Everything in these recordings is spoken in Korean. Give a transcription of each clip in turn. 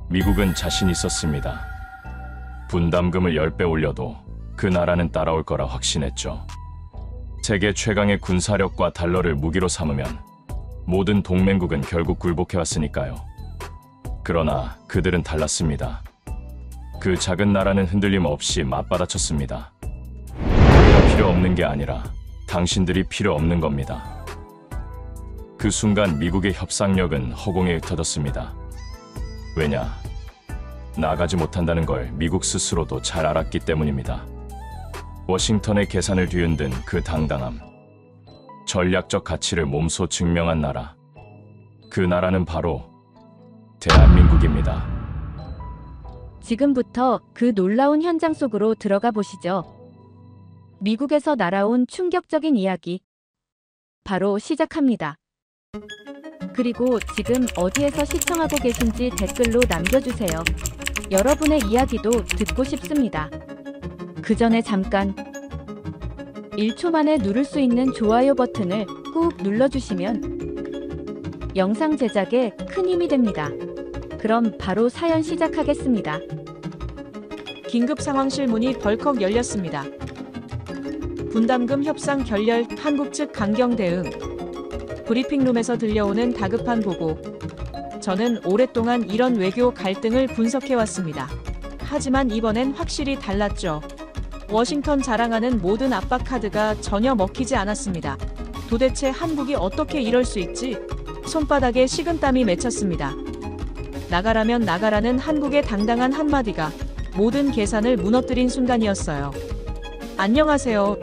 미국은 자신 있었습니다. 분담금을 10배 올려도 그 나라는 따라올 거라 확신했죠. 세계 최강의 군사력과 달러를 무기로 삼으면 모든 동맹국은 결국 굴복해왔으니까요. 그러나 그들은 달랐습니다. 그 작은 나라는 흔들림 없이 맞받아쳤습니다. 우리가 필요 없는 게 아니라 당신들이 필요 없는 겁니다. 그 순간 미국의 협상력은 허공에 흩어졌습니다. 왜냐? 나가지 못한다는 걸 미국 스스로도 잘 알았기 때문입니다. 워싱턴의 계산을 뒤흔든 그 당당함, 전략적 가치를 몸소 증명한 나라, 그 나라는 바로 대한민국입니다. 지금부터 그 놀라운 현장 속으로 들어가 보시죠. 미국에서 날아온 충격적인 이야기 바로 시작합니다. 그리고 지금 어디에서 시청하고 계신지 댓글로 남겨주세요. 여러분의 이야기도 듣고 싶습니다. 그 전에 잠깐 1초 만에 누를 수 있는 좋아요 버튼을 꾹 눌러주시면 영상 제작에 큰 힘이 됩니다. 그럼 바로 사연 시작하겠습니다. 긴급 상황실 문이 벌컥 열렸습니다. 분담금 협상 결렬, 한국 측 강경 대응. 브리핑룸에서 들려오는 다급한 보고. 저는 오랫동안 이런 외교 갈등을 분석해왔습니다. 하지만 이번엔 확실히 달랐죠. 워싱턴 자랑하는 모든 압박 카드가 전혀 먹히지 않았습니다. 도대체 한국이 어떻게 이럴 수 있지? 손바닥에 식은땀이 맺혔습니다. 나가라면 나가라는 한국의 당당한 한마디가 모든 계산을 무너뜨린 순간이었어요. 안녕하세요.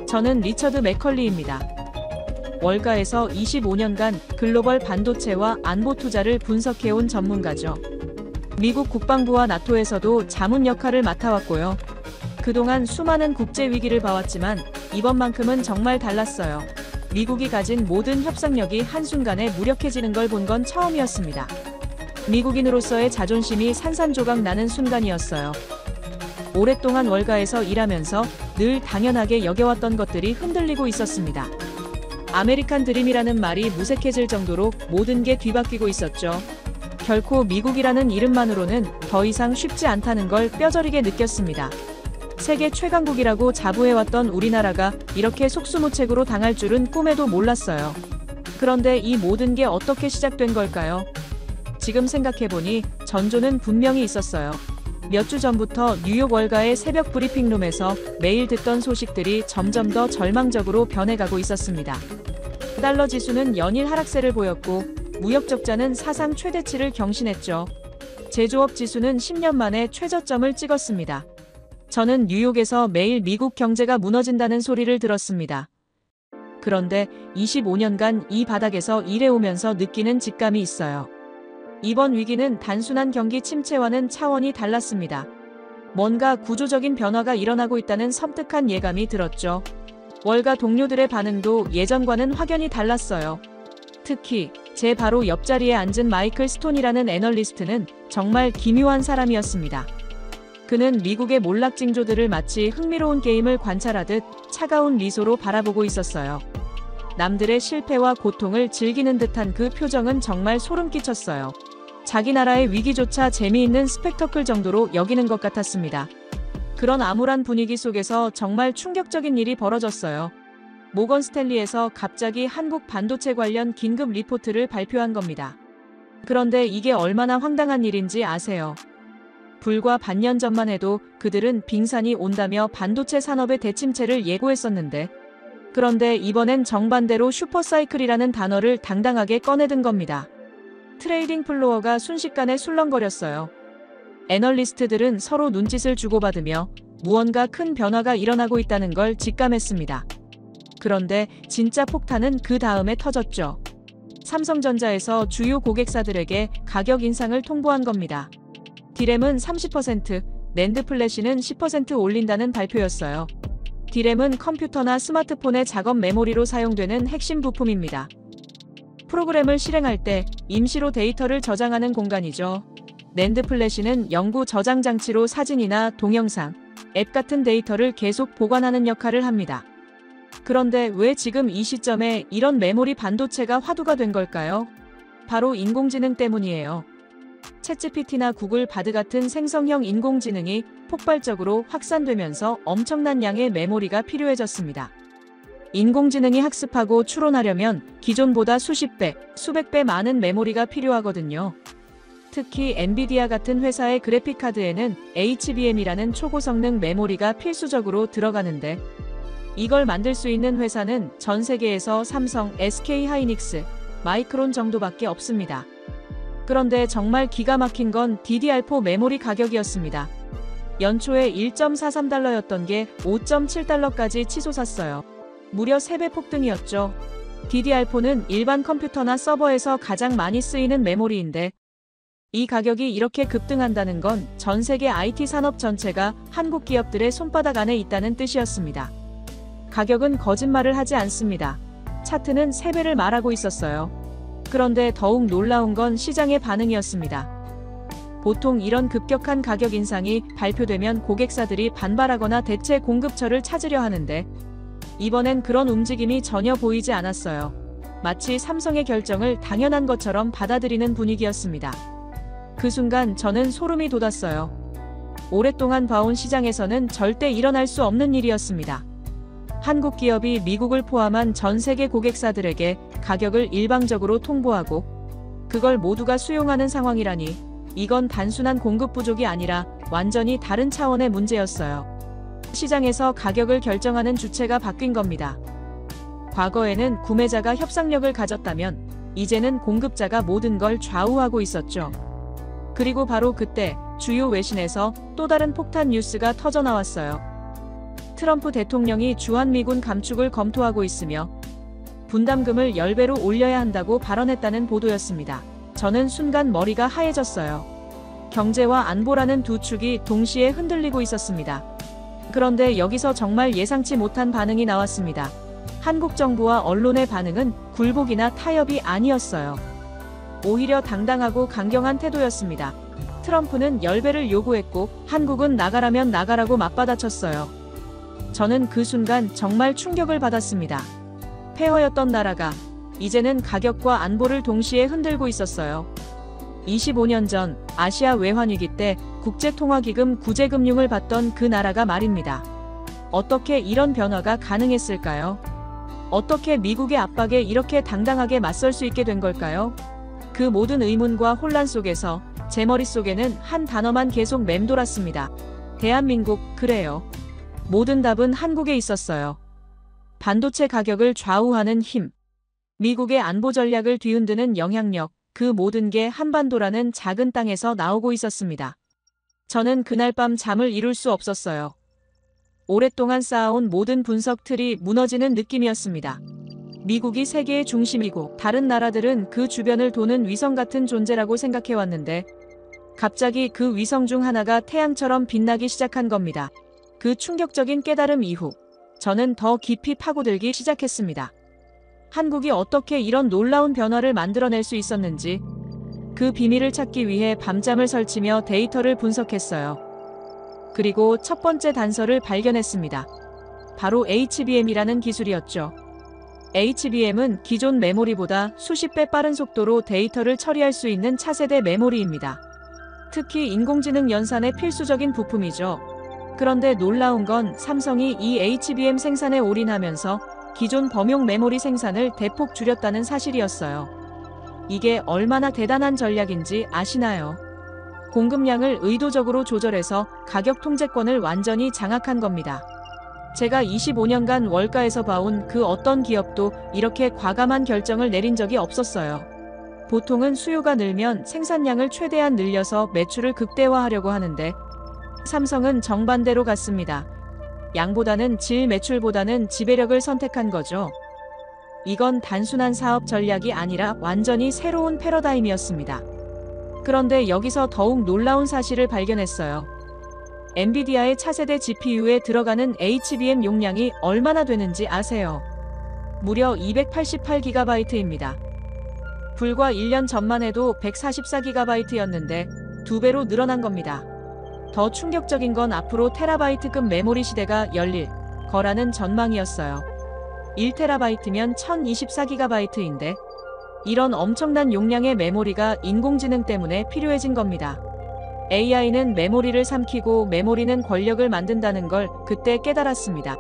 저는 리처드 맥컬리입니다. 월가에서 25년간 글로벌 반도체와 안보 투자를 분석해온 전문가죠. 미국 국방부와 나토에서도 자문 역할을 맡아왔고요. 그동안 수많은 국제 위기를 봐왔지만 이번만큼은 정말 달랐어요. 미국이 가진 모든 협상력이 한순간에 무력해지는 걸 본 건 처음이었습니다. 미국인으로서의 자존심이 산산조각 나는 순간이었어요. 오랫동안 월가에서 일하면서 늘 당연하게 여겨왔던 것들이 흔들리고 있었습니다. 아메리칸 드림이라는 말이 무색해질 정도로 모든 게 뒤바뀌고 있었죠. 결코 미국이라는 이름만으로는 더 이상 쉽지 않다는 걸 뼈저리게 느꼈습니다. 세계 최강국이라고 자부해왔던 우리나라가 이렇게 속수무책으로 당할 줄은 꿈에도 몰랐어요. 그런데 이 모든 게 어떻게 시작된 걸까요? 지금 생각해보니 전조는 분명히 있었어요. 몇 주 전부터 뉴욕 월가의 새벽 브리핑룸에서 매일 듣던 소식들이 점점 더 절망적으로 변해가고 있었습니다. 달러 지수는 연일 하락세를 보였고 무역 적자는 사상 최대치를 경신했죠. 제조업 지수는 10년 만에 최저점을 찍었습니다. 저는 뉴욕에서 매일 미국 경제가 무너진다는 소리를 들었습니다. 그런데 25년간 이 바닥에서 일해오면서 느끼는 직감이 있어요. 이번 위기는 단순한 경기 침체와는 차원이 달랐습니다. 뭔가 구조적인 변화가 일어나고 있다는 섬뜩한 예감이 들었죠. 월가 동료들의 반응도 예전과는 확연히 달랐어요. 특히 제 바로 옆자리에 앉은 마이클 스톤이라는 애널리스트는 정말 기묘한 사람이었습니다. 그는 미국의 몰락징조들을 마치 흥미로운 게임을 관찰하듯 차가운 미소로 바라보고 있었어요. 남들의 실패와 고통을 즐기는 듯한 그 표정은 정말 소름 끼쳤어요. 자기 나라의 위기조차 재미있는 스펙터클 정도로 여기는 것 같았습니다. 그런 암울한 분위기 속에서 정말 충격적인 일이 벌어졌어요. 모건 스탠리에서 갑자기 한국 반도체 관련 긴급 리포트를 발표한 겁니다. 그런데 이게 얼마나 황당한 일인지 아세요? 불과 반년 전만 해도 그들은 빙산이 온다며 반도체 산업의 대침체를 예고했었는데, 그런데 이번엔 정반대로 슈퍼사이클이라는 단어를 당당하게 꺼내든 겁니다. 트레이딩 플로어가 순식간에 술렁거렸어요. 애널리스트들은 서로 눈짓을 주고받으며 무언가 큰 변화가 일어나고 있다는 걸 직감했습니다. 그런데 진짜 폭탄은 그 다음에 터졌죠. 삼성전자에서 주요 고객사들에게 가격 인상을 통보한 겁니다. 디램은 30%, 낸드 플래시는 10% 올린다는 발표였어요. 디램은 컴퓨터나 스마트폰의 작업 메모리로 사용되는 핵심 부품입니다. 프로그램을 실행할 때 임시로 데이터를 저장하는 공간이죠. 낸드 플래시는 영구 저장 장치로 사진이나 동영상, 앱 같은 데이터를 계속 보관하는 역할을 합니다. 그런데 왜 지금 이 시점에 이런 메모리 반도체가 화두가 된 걸까요? 바로 인공지능 때문이에요. 챗GPT나 구글 바드 같은 생성형 인공지능이 폭발적으로 확산되면서 엄청난 양의 메모리가 필요해졌습니다. 인공지능이 학습하고 추론하려면 기존보다 수십 배, 수백 배 많은 메모리가 필요하거든요. 특히 엔비디아 같은 회사의 그래픽카드에는 HBM이라는 초고성능 메모리가 필수적으로 들어가는데, 이걸 만들 수 있는 회사는 전 세계에서 삼성, SK하이닉스, 마이크론 정도밖에 없습니다. 그런데 정말 기가 막힌 건 DDR4 메모리 가격이었습니다. 연초에 1.43달러였던 게 5.7달러까지 치솟았어요. 무려 3배 폭등이었죠. DDR4는 일반 컴퓨터나 서버에서 가장 많이 쓰이는 메모리인데, 이 가격이 이렇게 급등한다는 건 전 세계 IT 산업 전체가 한국 기업들의 손바닥 안에 있다는 뜻이었습니다. 가격은 거짓말을 하지 않습니다. 차트는 3배를 말하고 있었어요. 그런데 더욱 놀라운 건 시장의 반응이었습니다. 보통 이런 급격한 가격 인상이 발표되면 고객사들이 반발하거나 대체 공급처를 찾으려 하는데, 이번엔 그런 움직임이 전혀 보이지 않았어요. 마치 삼성의 결정을 당연한 것처럼 받아들이는 분위기였습니다. 그 순간 저는 소름이 돋았어요. 오랫동안 봐온 시장에서는 절대 일어날 수 없는 일이었습니다. 한국 기업이 미국을 포함한 전 세계 고객사들에게 가격을 일방적으로 통보하고 그걸 모두가 수용하는 상황이라니, 이건 단순한 공급 부족이 아니라 완전히 다른 차원의 문제였어요. 시장에서 가격을 결정하는 주체가 바뀐 겁니다. 과거에는 구매자가 협상력을 가졌다면 이제는 공급자가 모든 걸 좌우하고 있었죠. 그리고 바로 그때 주요 외신에서 또 다른 폭탄 뉴스가 터져나왔어요. 트럼프 대통령이 주한미군 감축을 검토하고 있으며 분담금을 10배로 올려야 한다고 발언했다는 보도였습니다. 저는 순간 머리가 하얘졌어요. 경제와 안보라는 두 축이 동시에 흔들리고 있었습니다. 그런데 여기서 정말 예상치 못한 반응이 나왔습니다. 한국 정부와 언론의 반응은 굴복이나 타협이 아니었어요. 오히려 당당하고 강경한 태도였습니다. 트럼프는 10배를 요구했고 한국은 나가라면 나가라고 맞받아쳤어요. 저는 그 순간 정말 충격을 받았습니다. 폐허였던 나라가 이제는 가격과 안보를 동시에 흔들고 있었어요. 25년 전 아시아 외환위기 때 국제통화기금 구제금융을 받던 그 나라가 말입니다. 어떻게 이런 변화가 가능했을까요? 어떻게 미국의 압박에 이렇게 당당하게 맞설 수 있게 된 걸까요? 그 모든 의문과 혼란 속에서 제 머릿속에는 한 단어만 계속 맴돌았습니다. 대한민국, 그래요. 모든 답은 한국에 있었어요. 반도체 가격을 좌우하는 힘, 미국의 안보 전략을 뒤흔드는 영향력, 그 모든 게 한반도라는 작은 땅에서 나오고 있었습니다. 저는 그날 밤 잠을 이룰 수 없었어요. 오랫동안 쌓아온 모든 분석 틀이 무너지는 느낌이었습니다. 미국이 세계의 중심이고 다른 나라들은 그 주변을 도는 위성 같은 존재라고 생각해왔는데, 갑자기 그 위성 중 하나가 태양처럼 빛나기 시작한 겁니다. 그 충격적인 깨달음 이후 저는 더 깊이 파고들기 시작했습니다. 한국이 어떻게 이런 놀라운 변화를 만들어낼 수 있었는지, 그 비밀을 찾기 위해 밤잠을 설치며 데이터를 분석했어요. 그리고 첫 번째 단서를 발견했습니다. 바로 HBM이라는 기술이었죠. HBM은 기존 메모리보다 수십 배 빠른 속도로 데이터를 처리할 수 있는 차세대 메모리입니다. 특히 인공지능 연산의 필수적인 부품이죠. 그런데 놀라운 건 삼성이 이 HBM 생산에 올인하면서 기존 범용 메모리 생산을 대폭 줄였다는 사실이었어요. 이게 얼마나 대단한 전략인지 아시나요? 공급량을 의도적으로 조절해서 가격 통제권을 완전히 장악한 겁니다. 제가 25년간 월가에서 봐온 그 어떤 기업도 이렇게 과감한 결정을 내린 적이 없었어요. 보통은 수요가 늘면 생산량을 최대한 늘려서 매출을 극대화하려고 하는데, 삼성은 정반대로 갔습니다. 양보다는 질, 매출보다는 지배력을 선택한 거죠. 이건 단순한 사업 전략이 아니라 완전히 새로운 패러다임이었습니다. 그런데 여기서 더욱 놀라운 사실을 발견했어요. 엔비디아의 차세대 GPU에 들어가는 HBM 용량이 얼마나 되는지 아세요? 무려 288GB입니다. 불과 1년 전만 해도 144GB였는데 2배로 늘어난 겁니다. 더 충격적인 건 앞으로 테라바이트급 메모리 시대가 열릴 거라는 전망이었어요. 1TB면 1024GB인데 이런 엄청난 용량의 메모리가 인공지능 때문에 필요해진 겁니다. AI는 메모리를 삼키고 메모리는 권력을 만든다는 걸 그때 깨달았습니다.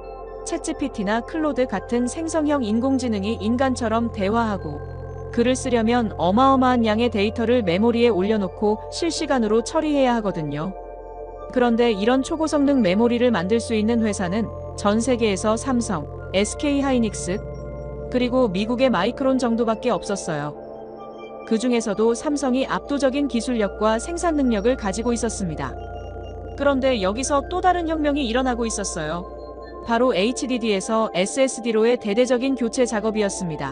챗GPT나 클로드 같은 생성형 인공지능이 인간처럼 대화하고 글을 쓰려면 어마어마한 양의 데이터를 메모리에 올려놓고 실시간으로 처리해야 하거든요. 그런데 이런 초고성능 메모리를 만들 수 있는 회사는 전 세계에서 삼성, SK하이닉스, 그리고 미국의 마이크론 정도밖에 없었어요. 그 중에서도 삼성이 압도적인 기술력과 생산 능력을 가지고 있었습니다. 그런데 여기서 또 다른 혁명이 일어나고 있었어요. 바로 HDD에서 SSD로의 대대적인 교체 작업이었습니다.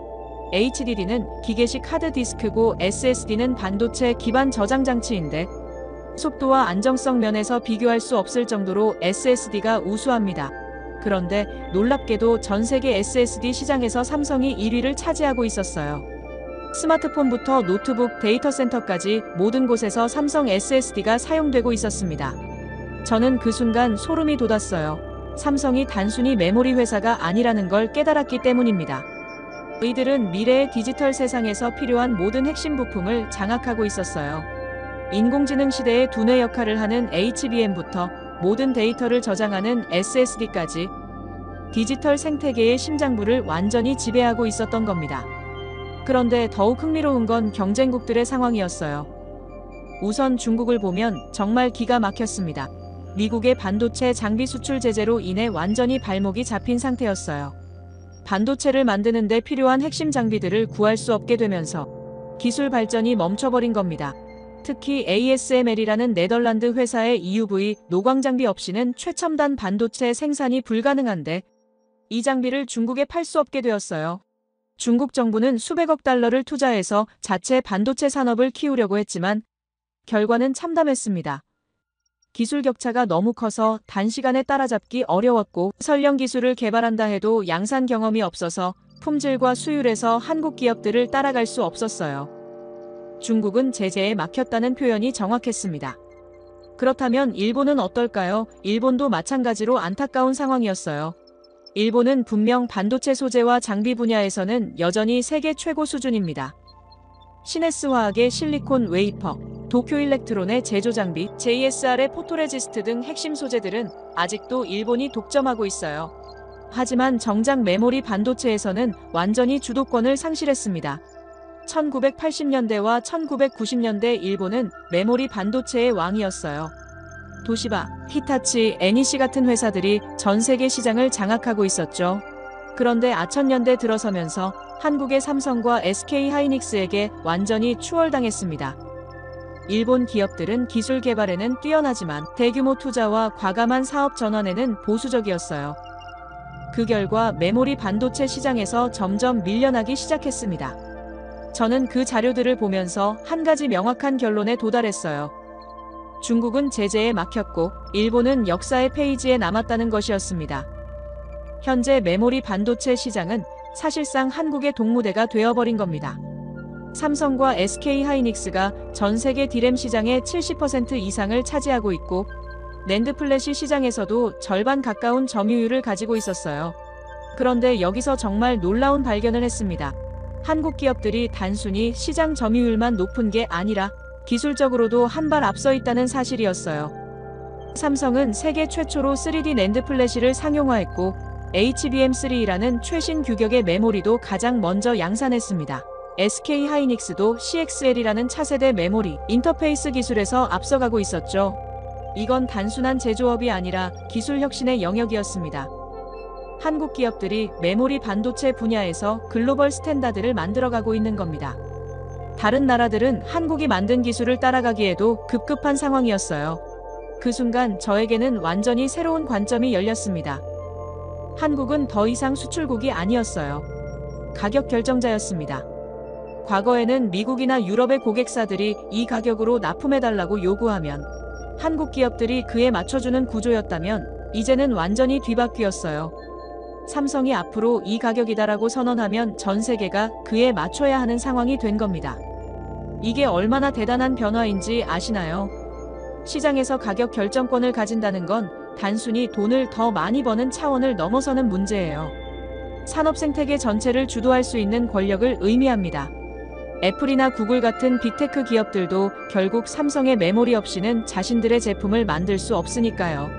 HDD는 기계식 하드디스크고 SSD는 반도체 기반 저장 장치인데 속도와 안정성 면에서 비교할 수 없을 정도로 SSD가 우수합니다. 그런데 놀랍게도 전 세계 SSD 시장에서 삼성이 1위를 차지하고 있었어요. 스마트폰부터 노트북, 데이터 센터까지 모든 곳에서 삼성 SSD가 사용되고 있었습니다. 저는 그 순간 소름이 돋았어요. 삼성이 단순히 메모리 회사가 아니라는 걸 깨달았기 때문입니다. 이들은 미래의 디지털 세상에서 필요한 모든 핵심 부품을 장악하고 있었어요. 인공지능 시대의 두뇌 역할을 하는 HBM부터 모든 데이터를 저장하는 SSD까지 디지털 생태계의 심장부를 완전히 지배하고 있었던 겁니다. 그런데 더욱 흥미로운 건 경쟁국들의 상황이었어요. 우선 중국을 보면 정말 기가 막혔습니다. 미국의 반도체 장비 수출 제재로 인해 완전히 발목이 잡힌 상태였어요. 반도체를 만드는데 필요한 핵심 장비들을 구할 수 없게 되면서 기술 발전이 멈춰버린 겁니다. 특히 ASML이라는 네덜란드 회사의 EUV 노광 장비 없이는 최첨단 반도체 생산이 불가능한데 이 장비를 중국에 팔 수 없게 되었어요. 중국 정부는 수백억 달러를 투자해서 자체 반도체 산업을 키우려고 했지만 결과는 참담했습니다. 기술 격차가 너무 커서 단시간에 따라잡기 어려웠고 설령 기술을 개발한다 해도 양산 경험이 없어서 품질과 수율에서 한국 기업들을 따라갈 수 없었어요. 중국은 제재에 막혔다는 표현이 정확했습니다. 그렇다면 일본은 어떨까요? 일본도 마찬가지로 안타까운 상황이었어요. 일본은 분명 반도체 소재와 장비 분야에서는 여전히 세계 최고 수준입니다. 시네스화학의 실리콘 웨이퍼, 도쿄일렉트론의 제조 장비, JSR의 포토레지스트 등 핵심 소재들은 아직도 일본이 독점하고 있어요. 하지만 정작 메모리 반도체에서는 완전히 주도권을 상실했습니다. 1980년대와 1990년대 일본은 메모리 반도체의 왕이었어요. 도시바, 히타치, NEC 같은 회사들이 전 세계 시장을 장악하고 있었죠. 그런데 2000년대 들어서면서 한국의 삼성과 SK하이닉스에게 완전히 추월당했습니다. 일본 기업들은 기술 개발에는 뛰어나지만 대규모 투자와 과감한 사업 전환에는 보수적이었어요. 그 결과 메모리 반도체 시장에서 점점 밀려나기 시작했습니다. 저는 그 자료들을 보면서 한 가지 명확한 결론에 도달했어요. 중국은 제재에 막혔고 일본은 역사의 페이지에 남았다는 것이었습니다. 현재 메모리 반도체 시장은 사실상 한국의 동무대가 되어버린 겁니다. 삼성과 SK하이닉스가 전 세계 디램 시장의 70% 이상을 차지하고 있고 낸드 플래시 시장에서도 절반 가까운 점유율을 가지고 있었어요. 그런데 여기서 정말 놀라운 발견을 했습니다. 한국 기업들이 단순히 시장 점유율만 높은 게 아니라 기술적으로도 한 발 앞서 있다는 사실이었어요. 삼성은 세계 최초로 3D 낸드 플래시를 상용화했고 HBM3라는 최신 규격의 메모리도 가장 먼저 양산했습니다. SK하이닉스도 CXL이라는 차세대 메모리 인터페이스 기술에서 앞서가고 있었죠. 이건 단순한 제조업이 아니라 기술 혁신의 영역이었습니다. 한국 기업들이 메모리 반도체 분야에서 글로벌 스탠다드를 만들어가고 있는 겁니다. 다른 나라들은 한국이 만든 기술을 따라가기에도 급급한 상황이었어요. 그 순간 저에게는 완전히 새로운 관점이 열렸습니다. 한국은 더 이상 수출국이 아니었어요. 가격 결정자였습니다. 과거에는 미국이나 유럽의 고객사들이 이 가격으로 납품해달라고 요구하면 한국 기업들이 그에 맞춰주는 구조였다면 이제는 완전히 뒤바뀌었어요. 삼성이 앞으로 이 가격이다라고 선언하면 전 세계가 그에 맞춰야 하는 상황이 된 겁니다. 이게 얼마나 대단한 변화인지 아시나요? 시장에서 가격 결정권을 가진다는 건 단순히 돈을 더 많이 버는 차원을 넘어서는 문제예요. 산업 생태계 전체를 주도할 수 있는 권력을 의미합니다. 애플이나 구글 같은 빅테크 기업들도 결국 삼성의 메모리 없이는 자신들의 제품을 만들 수 없으니까요.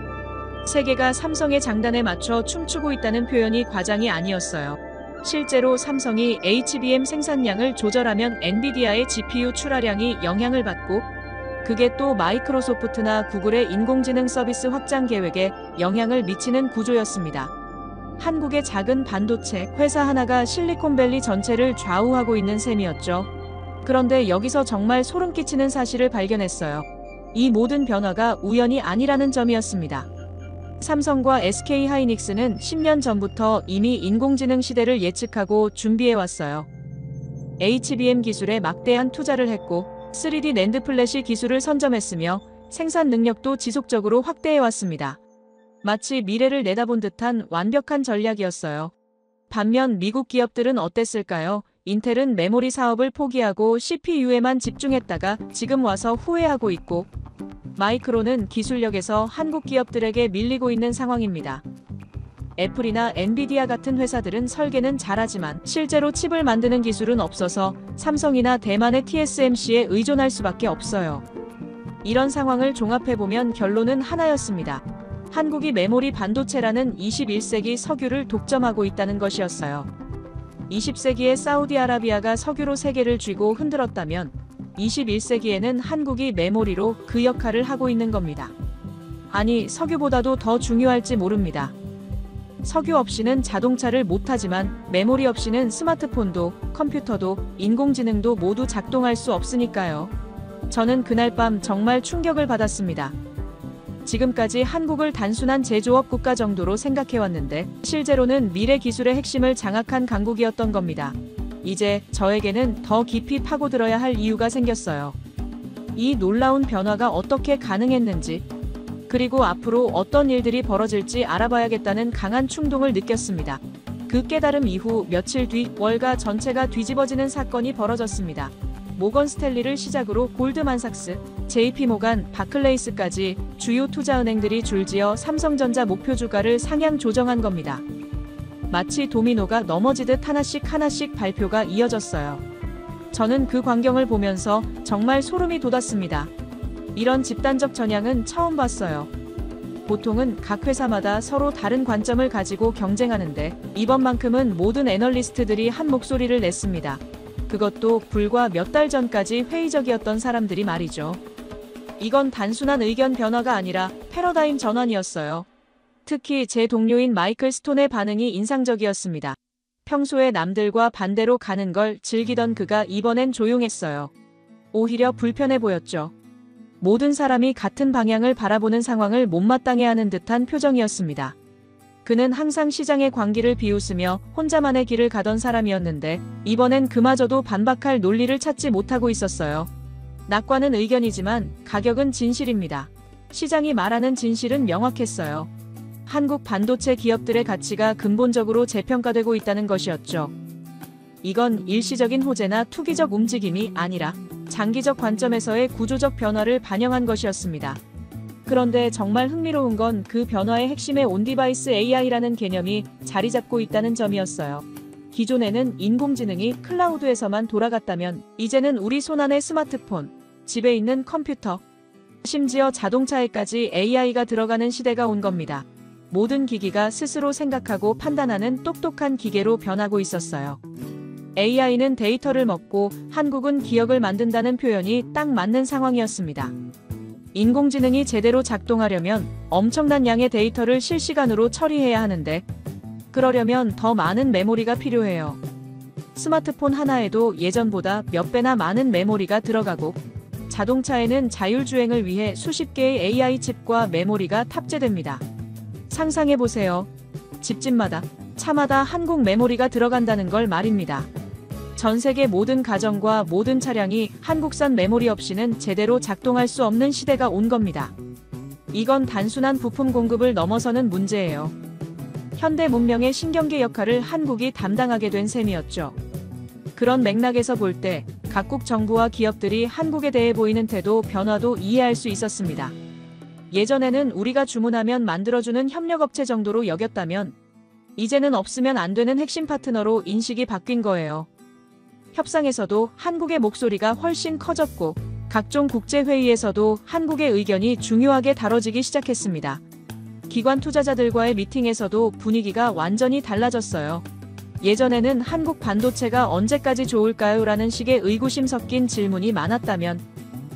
세계가 삼성의 장단에 맞춰 춤추고 있다는 표현이 과장이 아니었어요. 실제로 삼성이 HBM 생산량을 조절하면 엔비디아의 GPU 출하량이 영향을 받고, 그게 또 마이크로소프트나 구글의 인공지능 서비스 확장 계획에 영향을 미치는 구조였습니다. 한국의 작은 반도체 회사 하나가 실리콘밸리 전체를 좌우하고 있는 셈이었죠. 그런데 여기서 정말 소름 끼치는 사실을 발견했어요. 이 모든 변화가 우연이 아니라는 점이었습니다. 삼성과 SK하이닉스는 10년 전부터 이미 인공지능 시대를 예측하고 준비해왔어요. HBM 기술에 막대한 투자를 했고 3D 낸드 플래시 기술을 선점했으며 생산 능력도 지속적으로 확대해왔습니다. 마치 미래를 내다본 듯한 완벽한 전략이었어요. 반면 미국 기업들은 어땠을까요? 인텔은 메모리 사업을 포기하고 CPU에만 집중했다가 지금 와서 후회하고 있고, 마이크론은 기술력에서 한국 기업들에게 밀리고 있는 상황입니다. 애플이나 엔비디아 같은 회사들은 설계는 잘하지만 실제로 칩을 만드는 기술은 없어서 삼성이나 대만의 TSMC에 의존할 수밖에 없어요. 이런 상황을 종합해보면 결론은 하나였습니다. 한국이 메모리 반도체라는 21세기 석유를 독점하고 있다는 것이었어요. 20세기에 사우디아라비아가 석유로 세계를 쥐고 흔들었다면 21세기에는 한국이 메모리로 그 역할을 하고 있는 겁니다. 아니, 석유보다도 더 중요할지 모릅니다. 석유 없이는 자동차를 못하지만 메모리 없이는 스마트폰도, 컴퓨터도, 인공지능도 모두 작동할 수 없으니까요. 저는 그날 밤 정말 충격을 받았습니다. 지금까지 한국을 단순한 제조업 국가 정도로 생각해왔는데 실제로는 미래 기술의 핵심을 장악한 강국이었던 겁니다. 이제 저에게는 더 깊이 파고들어야 할 이유가 생겼어요. 이 놀라운 변화가 어떻게 가능했는지, 그리고 앞으로 어떤 일들이 벌어질지 알아봐야겠다는 강한 충동을 느꼈습니다. 그 깨달음 이후 며칠 뒤 월가 전체가 뒤집어지는 사건이 벌어졌습니다. 모건 스탠리를 시작으로 골드만삭스, JP모간, 바클레이스까지 주요 투자은행들이 줄지어 삼성전자 목표 주가를 상향 조정한 겁니다. 마치 도미노가 넘어지듯 하나씩 발표가 이어졌어요. 저는 그 광경을 보면서 정말 소름이 돋았습니다. 이런 집단적 전향은 처음 봤어요. 보통은 각 회사마다 서로 다른 관점을 가지고 경쟁하는데 이번만큼은 모든 애널리스트들이 한 목소리를 냈습니다. 그것도 불과 몇 달 전까지 회의적이었던 사람들이 말이죠. 이건 단순한 의견 변화가 아니라 패러다임 전환이었어요. 특히 제 동료인 마이클 스톤의 반응이 인상적이었습니다. 평소에 남들과 반대로 가는 걸 즐기던 그가 이번엔 조용했어요. 오히려 불편해 보였죠. 모든 사람이 같은 방향을 바라보는 상황을 못마땅해하는 듯한 표정이었습니다. 그는 항상 시장의 광기를 비웃으며 혼자만의 길을 가던 사람이었는데 이번엔 그마저도 반박할 논리를 찾지 못하고 있었어요. 낙관은 의견이지만 가격은 진실입니다. 시장이 말하는 진실은 명확했어요. 한국 반도체 기업들의 가치가 근본적으로 재평가되고 있다는 것이었죠. 이건 일시적인 호재나 투기적 움직임이 아니라 장기적 관점에서의 구조적 변화를 반영한 것이었습니다. 그런데 정말 흥미로운 건 그 변화의 핵심에 온디바이스 AI라는 개념이 자리 잡고 있다는 점이었어요. 기존에는 인공지능이 클라우드에서만 돌아갔다면 이제는 우리 손안의 스마트폰, 집에 있는 컴퓨터, 심지어 자동차에까지 AI가 들어가는 시대가 온 겁니다. 모든 기기가 스스로 생각하고 판단하는 똑똑한 기계로 변하고 있었어요. AI는 데이터를 먹고 한국은 기억을 만든다는 표현이 딱 맞는 상황이었습니다. 인공지능이 제대로 작동하려면 엄청난 양의 데이터를 실시간으로 처리해야 하는데 그러려면 더 많은 메모리가 필요해요. 스마트폰 하나에도 예전보다 몇 배나 많은 메모리가 들어가고 자동차에는 자율주행을 위해 수십 개의 AI 칩과 메모리가 탑재됩니다. 상상해보세요. 집집마다, 차마다 한국 메모리가 들어간다는 걸 말입니다. 전 세계 모든 가정과 모든 차량이 한국산 메모리 없이는 제대로 작동할 수 없는 시대가 온 겁니다. 이건 단순한 부품 공급을 넘어서는 문제예요. 현대 문명의 신경계 역할을 한국이 담당하게 된 셈이었죠. 그런 맥락에서 볼 때 각국 정부와 기업들이 한국에 대해 보이는 태도 변화도 이해할 수 있었습니다. 예전에는 우리가 주문하면 만들어주는 협력업체 정도로 여겼다면 이제는 없으면 안 되는 핵심 파트너로 인식이 바뀐 거예요. 협상에서도 한국의 목소리가 훨씬 커졌고 각종 국제회의에서도 한국의 의견이 중요하게 다뤄지기 시작했습니다. 기관 투자자들과의 미팅에서도 분위기가 완전히 달라졌어요. 예전에는 한국 반도체가 언제까지 좋을까요? 라는 식의 의구심 섞인 질문이 많았다면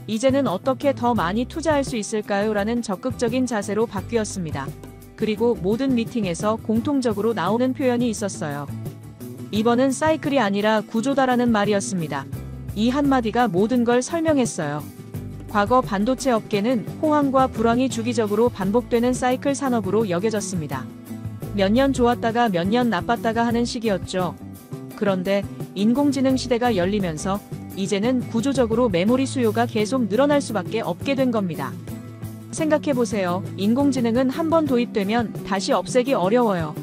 이제는 어떻게 더 많이 투자할 수 있을까요? 라는 적극적인 자세로 바뀌었습니다. 그리고 모든 미팅에서 공통적으로 나오는 표현이 있었어요. 이번은 사이클이 아니라 구조다라는 말이었습니다. 이 한마디가 모든 걸 설명했어요. 과거 반도체 업계는 호황과 불황이 주기적으로 반복되는 사이클 산업으로 여겨졌습니다. 몇 년 좋았다가 몇 년 나빴다가 하는 시기였죠. 그런데 인공지능 시대가 열리면서 이제는 구조적으로 메모리 수요가 계속 늘어날 수밖에 없게 된 겁니다. 생각해보세요. 인공지능은 한번 도입되면 다시 없애기 어려워요.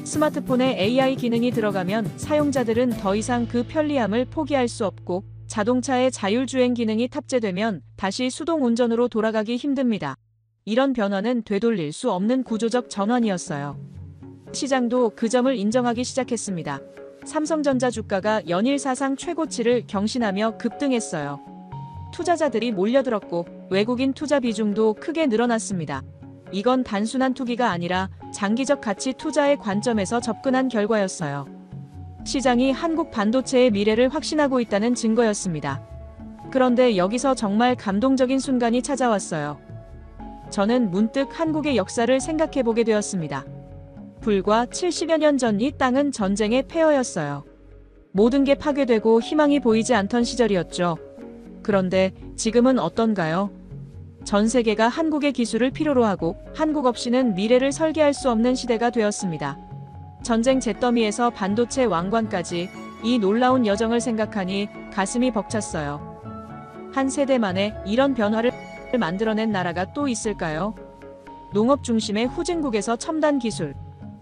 스마트폰에 AI 기능이 들어가면 사용자들은 더 이상 그 편리함을 포기할 수 없고 자동차에 자율주행 기능이 탑재되면 다시 수동 운전으로 돌아가기 힘듭니다. 이런 변화는 되돌릴 수 없는 구조적 전환이었어요. 시장도 그 점을 인정하기 시작했습니다. 삼성전자 주가가 연일 사상 최고치를 경신하며 급등했어요. 투자자들이 몰려들었고 외국인 투자 비중도 크게 늘어났습니다. 이건 단순한 투기가 아니라 장기적 가치 투자의 관점에서 접근한 결과였어요. 시장이 한국 반도체의 미래를 확신하고 있다는 증거였습니다. 그런데 여기서 정말 감동적인 순간이 찾아왔어요. 저는 문득 한국의 역사를 생각해보게 되었습니다. 불과 70여 년 전 이 땅은 전쟁의 폐허였어요. 모든 게 파괴되고 희망이 보이지 않던 시절이었죠. 그런데 지금은 어떤가요? 전 세계가 한국의 기술을 필요로 하고 한국 없이는 미래를 설계할 수 없는 시대가 되었습니다. 전쟁 잿더미에서 반도체 왕관까지 이 놀라운 여정을 생각하니 가슴이 벅찼어요. 한 세대 만에 이런 변화를 만들어낸 나라가 또 있을까요? 농업 중심의 후진국에서 첨단 기술,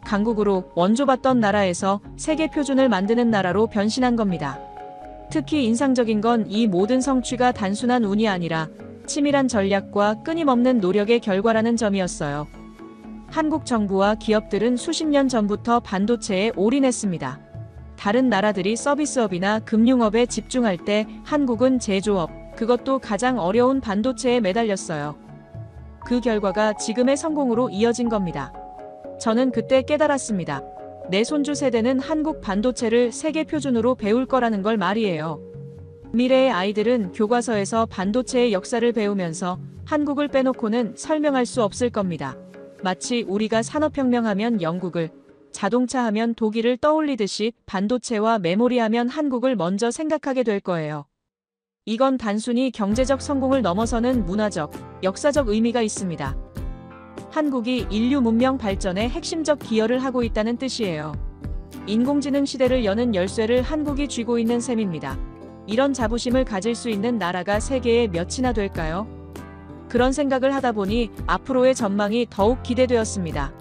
강국으로 원조받던 나라에서 세계 표준을 만드는 나라로 변신한 겁니다. 특히 인상적인 건 이 모든 성취가 단순한 운이 아니라 치밀한 전략과 끊임없는 노력의 결과라는 점이었어요. 한국 정부와 기업들은 수십 년 전부터 반도체에 올인했습니다. 다른 나라들이 서비스업이나 금융업에 집중할 때 한국은 제조업, 그것도 가장 어려운 반도체에 매달렸어요. 그 결과가 지금의 성공으로 이어진 겁니다. 저는 그때 깨달았습니다. 내 손주 세대는 한국 반도체를 세계 표준으로 배울 거라는 걸 말이에요. 미래의 아이들은 교과서에서 반도체의 역사를 배우면서 한국을 빼놓고는 설명할 수 없을 겁니다. 마치 우리가 산업혁명하면 영국을, 자동차 하면 독일을 떠올리듯이 반도체와 메모리 하면 한국을 먼저 생각하게 될 거예요. 이건 단순히 경제적 성공을 넘어서는 문화적, 역사적 의미가 있습니다. 한국이 인류 문명 발전에 핵심적 기여를 하고 있다는 뜻이에요. 인공지능 시대를 여는 열쇠를 한국이 쥐고 있는 셈입니다. 이런 자부심을 가질 수 있는 나라가 세계에 몇이나 될까요? 그런 생각을 하다 보니 앞으로의 전망이 더욱 기대되었습니다.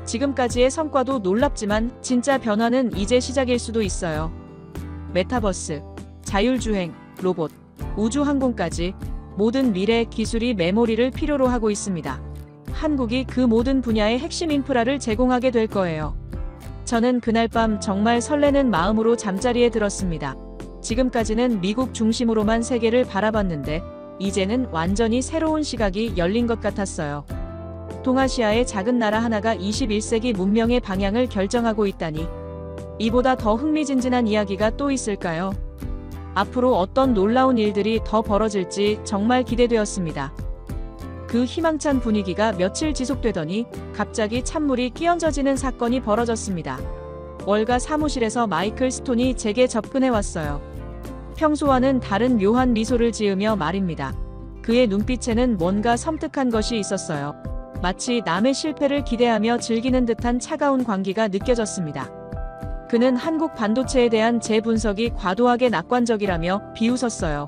지금까지의 성과도 놀랍지만 진짜 변화는 이제 시작일 수도 있어요. 메타버스, 자율주행, 로봇, 우주항공까지 모든 미래 기술이 메모리를 필요로 하고 있습니다. 한국이 그 모든 분야의 핵심 인프라를 제공하게 될 거예요. 저는 그날 밤 정말 설레는 마음으로 잠자리에 들었습니다. 지금까지는 미국 중심으로만 세계를 바라봤는데 이제는 완전히 새로운 시각이 열린 것 같았어요. 동아시아의 작은 나라 하나가 21세기 문명의 방향을 결정하고 있다니 이보다 더 흥미진진한 이야기가 또 있을까요? 앞으로 어떤 놀라운 일들이 더 벌어질지 정말 기대되었습니다. 그 희망찬 분위기가 며칠 지속되더니 갑자기 찬물이 끼얹어지는 사건이 벌어졌습니다. 월가 사무실에서 마이클 스톤이 제게 접근해 왔어요. 평소와는 다른 묘한 미소를 지으며 말입니다. 그의 눈빛에는 뭔가 섬뜩한 것이 있었어요. 마치 남의 실패를 기대하며 즐기는 듯한 차가운 광기가 느껴졌습니다. 그는 한국 반도체에 대한 제 분석이 과도하게 낙관적이라며 비웃었어요.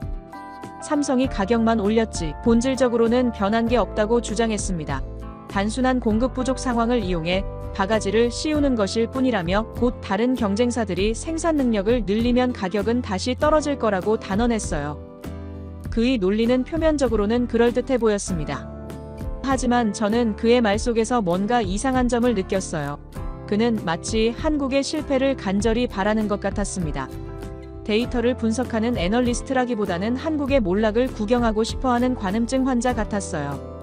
삼성이 가격만 올렸지 본질적으로는 변한 게 없다고 주장했습니다. 단순한 공급 부족 상황을 이용해 바가지를 씌우는 것일 뿐이라며 곧 다른 경쟁사들이 생산 능력을 늘리면 가격은 다시 떨어질 거라고 단언했어요. 그의 논리는 표면적으로는 그럴듯해 보였습니다. 하지만 저는 그의 말 속에서 뭔가 이상한 점을 느꼈어요. 그는 마치 한국의 실패를 간절히 바라는 것 같았습니다. 데이터를 분석하는 애널리스트라기보다는 한국의 몰락을 구경하고 싶어하는 관음증 환자 같았어요.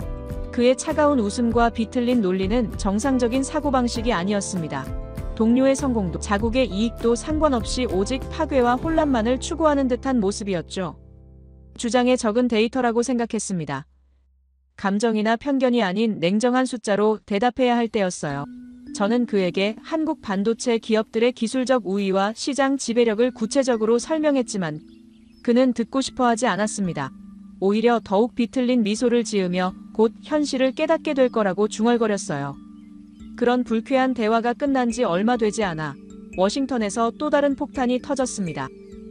그의 차가운 웃음과 비틀린 논리는 정상적인 사고방식이 아니었습니다. 동료의 성공도 자국의 이익도 상관없이 오직 파괴와 혼란만을 추구하는 듯한 모습이었죠. 주장에 적은 데이터라고 생각했습니다. 감정이나 편견이 아닌 냉정한 숫자로 대답해야 할 때였어요. 저는 그에게 한국 반도체 기업들의 기술적 우위와 시장 지배력을 구체적으로 설명했지만 그는 듣고 싶어 하지 않았습니다. 오히려 더욱 비틀린 미소를 지으며 곧 현실을 깨닫게 될 거라고 중얼거렸어요. 그런 불쾌한 대화가 끝난 지 얼마 되지 않아 워싱턴에서 또 다른 폭탄이 터졌습니다.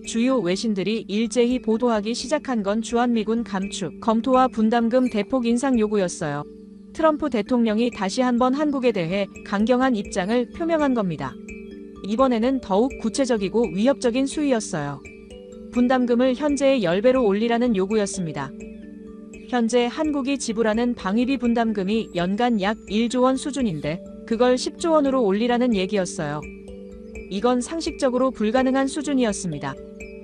주요 외신들이 일제히 보도하기 시작한 건 주한미군 감축, 검토와 분담금 대폭 인상 요구였어요. 트럼프 대통령이 다시 한번 한국에 대해 강경한 입장을 표명한 겁니다. 이번에는 더욱 구체적이고 위협적인 수위였어요. 분담금을 현재의 10배로 올리라는 요구였습니다. 현재 한국이 지불하는 방위비 분담금이 연간 약 1조 원 수준인데 그걸 10조 원으로 올리라는 얘기였어요. 이건 상식적으로 불가능한 수준이었습니다.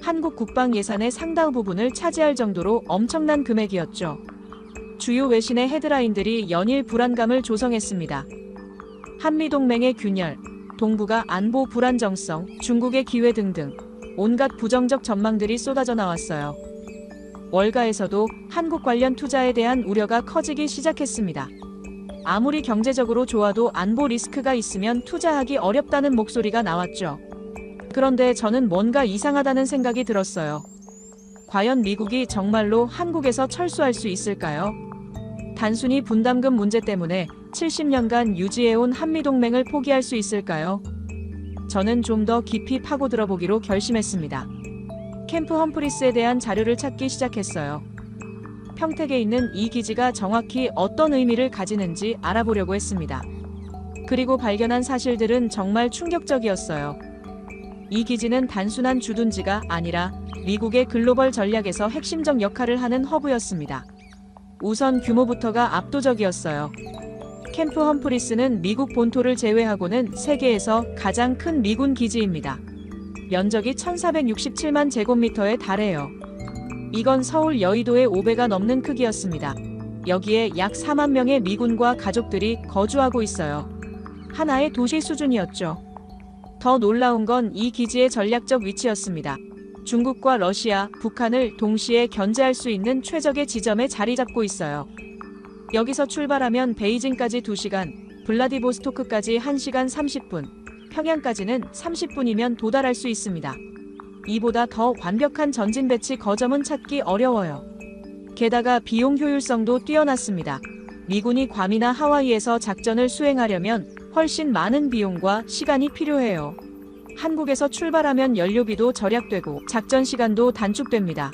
한국 국방 예산의 상당 부분을 차지할 정도로 엄청난 금액이었죠. 주요 외신의 헤드라인들이 연일 불안감을 조성했습니다. 한미동맹의 균열, 동북아 안보 불안정성, 중국의 기회 등등 온갖 부정적 전망들이 쏟아져 나왔어요. 월가에서도 한국 관련 투자에 대한 우려가 커지기 시작했습니다. 아무리 경제적으로 좋아도 안보 리스크가 있으면 투자하기 어렵다는 목소리가 나왔죠. 그런데 저는 뭔가 이상하다는 생각이 들었어요. 과연 미국이 정말로 한국에서 철수할 수 있을까요? 단순히 분담금 문제 때문에 70년간 유지해온 한미동맹을 포기할 수 있을까요? 저는 좀 더 깊이 파고들어 보기로 결심했습니다. 캠프 험프리스에 대한 자료를 찾기 시작했어요. 평택에 있는 이 기지가 정확히 어떤 의미를 가지는지 알아보려고 했습니다. 그리고 발견한 사실들은 정말 충격적이었어요. 이 기지는 단순한 주둔지가 아니라 미국의 글로벌 전략에서 핵심적 역할을 하는 허브였습니다. 우선 규모부터가 압도적이었어요. 캠프 험프리스는 미국 본토를 제외하고는 세계에서 가장 큰 미군 기지입니다. 면적이 1467만 제곱미터에 달해요. 이건 서울 여의도의 5배가 넘는 크기였습니다. 여기에 약 4만 명의 미군과 가족들이 거주하고 있어요. 하나의 도시 수준이었죠. 더 놀라운 건 이 기지의 전략적 위치였습니다. 중국과 러시아, 북한을 동시에 견제할 수 있는 최적의 지점에 자리 잡고 있어요. 여기서 출발하면 베이징까지 2시간, 블라디보스토크까지 1시간 30분, 평양까지는 30분이면 도달할 수 있습니다. 이보다 더 완벽한 전진 배치 거점은 찾기 어려워요. 게다가 비용 효율성도 뛰어났습니다. 미군이 괌이나 하와이에서 작전을 수행하려면 훨씬 많은 비용과 시간이 필요해요. 한국에서 출발하면 연료비도 절약되고 작전 시간도 단축됩니다.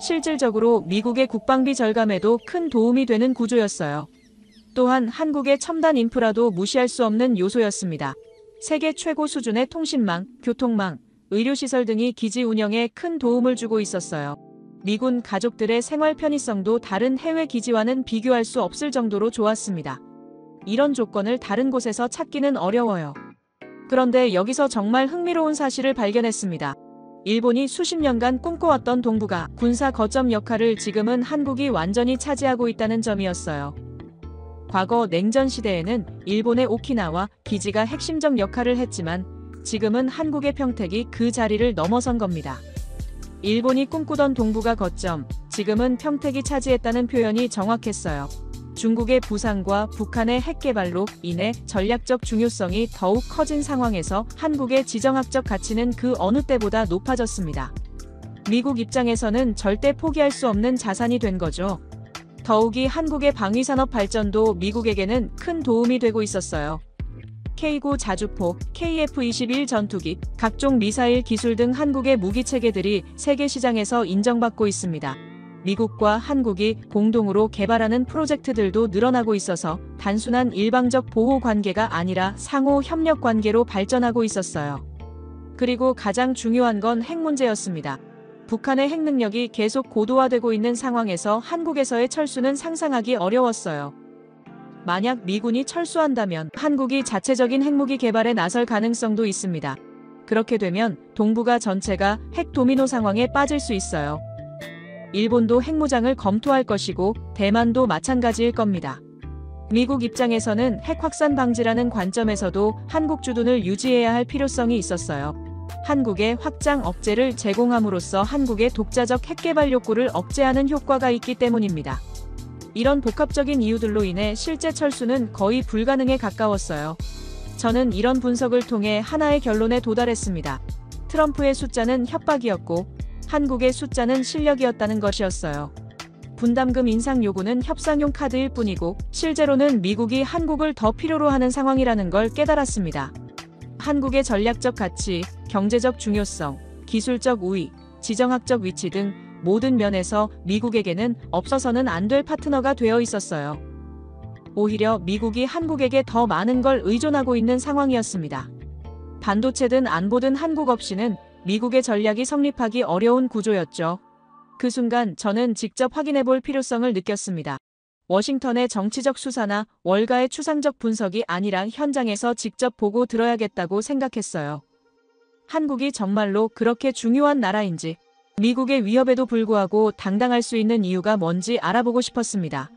실질적으로 미국의 국방비 절감에도 큰 도움이 되는 구조였어요. 또한 한국의 첨단 인프라도 무시할 수 없는 요소였습니다. 세계 최고 수준의 통신망, 교통망, 의료시설 등이 기지 운영에 큰 도움을 주고 있었어요. 미군 가족들의 생활 편의성도 다른 해외 기지와는 비교할 수 없을 정도로 좋았습니다. 이런 조건을 다른 곳에서 찾기는 어려워요. 그런데 여기서 정말 흥미로운 사실을 발견했습니다. 일본이 수십 년간 꿈꿔왔던 동북아 군사 거점 역할을 지금은 한국이 완전히 차지하고 있다는 점이었어요. 과거 냉전 시대에는 일본의 오키나와 기지가 핵심적 역할을 했지만 지금은 한국의 평택이 그 자리를 넘어선 겁니다. 일본이 꿈꾸던 동북아 거점, 지금은 평택이 차지했다는 표현이 정확했어요. 중국의 부상과 북한의 핵 개발로 인해 전략적 중요성이 더욱 커진 상황에서 한국의 지정학적 가치는 그 어느 때보다 높아졌습니다. 미국 입장에서는 절대 포기할 수 없는 자산이 된 거죠. 더욱이 한국의 방위산업 발전도 미국에게는 큰 도움이 되고 있었어요. K9 자주포, KF-21 전투기, 각종 미사일 기술 등 한국의 무기체계들이 세계 시장에서 인정받고 있습니다. 미국과 한국이 공동으로 개발하는 프로젝트들도 늘어나고 있어서 단순한 일방적 보호 관계가 아니라 상호 협력 관계로 발전하고 있었어요. 그리고 가장 중요한 건 핵 문제였습니다. 북한의 핵 능력이 계속 고도화되고 있는 상황에서 한국에서의 철수는 상상하기 어려웠어요. 만약 미군이 철수한다면 한국이 자체적인 핵무기 개발에 나설 가능성도 있습니다. 그렇게 되면 동북아 전체가 핵 도미노 상황에 빠질 수 있어요. 일본도 핵무장을 검토할 것이고 대만도 마찬가지일 겁니다. 미국 입장에서는 핵 확산 방지라는 관점에서도 한국 주둔을 유지해야 할 필요성이 있었어요. 한국에 확장 억제를 제공함으로써 한국의 독자적 핵 개발 욕구를 억제하는 효과가 있기 때문입니다. 이런 복합적인 이유들로 인해 실제 철수는 거의 불가능에 가까웠어요. 저는 이런 분석을 통해 하나의 결론에 도달했습니다. 트럼프의 숫자는 협박이었고 한국의 숫자는 실력이었다는 것이었어요. 분담금 인상 요구는 협상용 카드일 뿐이고 실제로는 미국이 한국을 더 필요로 하는 상황이라는 걸 깨달았습니다. 한국의 전략적 가치, 경제적 중요성, 기술적 우위, 지정학적 위치 등 모든 면에서 미국에게는 없어서는 안 될 파트너가 되어 있었어요. 오히려 미국이 한국에게 더 많은 걸 의존하고 있는 상황이었습니다. 반도체든 안보든 한국 없이는 미국의 전략이 성립하기 어려운 구조였죠. 그 순간 저는 직접 확인해 볼 필요성을 느꼈습니다. 워싱턴의 정치적 수사나 월가의 추상적 분석이 아니라 현장에서 직접 보고 들어야겠다고 생각했어요. 한국이 정말로 그렇게 중요한 나라인지, 미국의 위협에도 불구하고 당당할 수 있는 이유가 뭔지 알아보고 싶었습니다.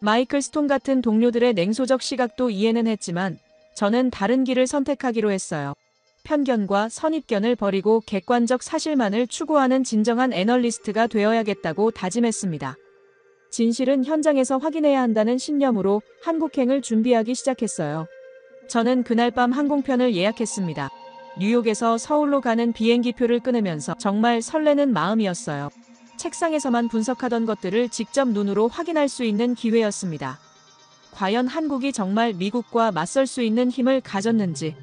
마이클 스톤 같은 동료들의 냉소적 시각도 이해는 했지만 저는 다른 길을 선택하기로 했어요. 편견과 선입견을 버리고 객관적 사실만을 추구하는 진정한 애널리스트가 되어야겠다고 다짐했습니다. 진실은 현장에서 확인해야 한다는 신념으로 한국행을 준비하기 시작했어요. 저는 그날 밤 항공편을 예약했습니다. 뉴욕에서 서울로 가는 비행기표를 끊으면서 정말 설레는 마음이었어요. 책상에서만 분석하던 것들을 직접 눈으로 확인할 수 있는 기회였습니다. 과연 한국이 정말 미국과 맞설 수 있는 힘을 가졌는지,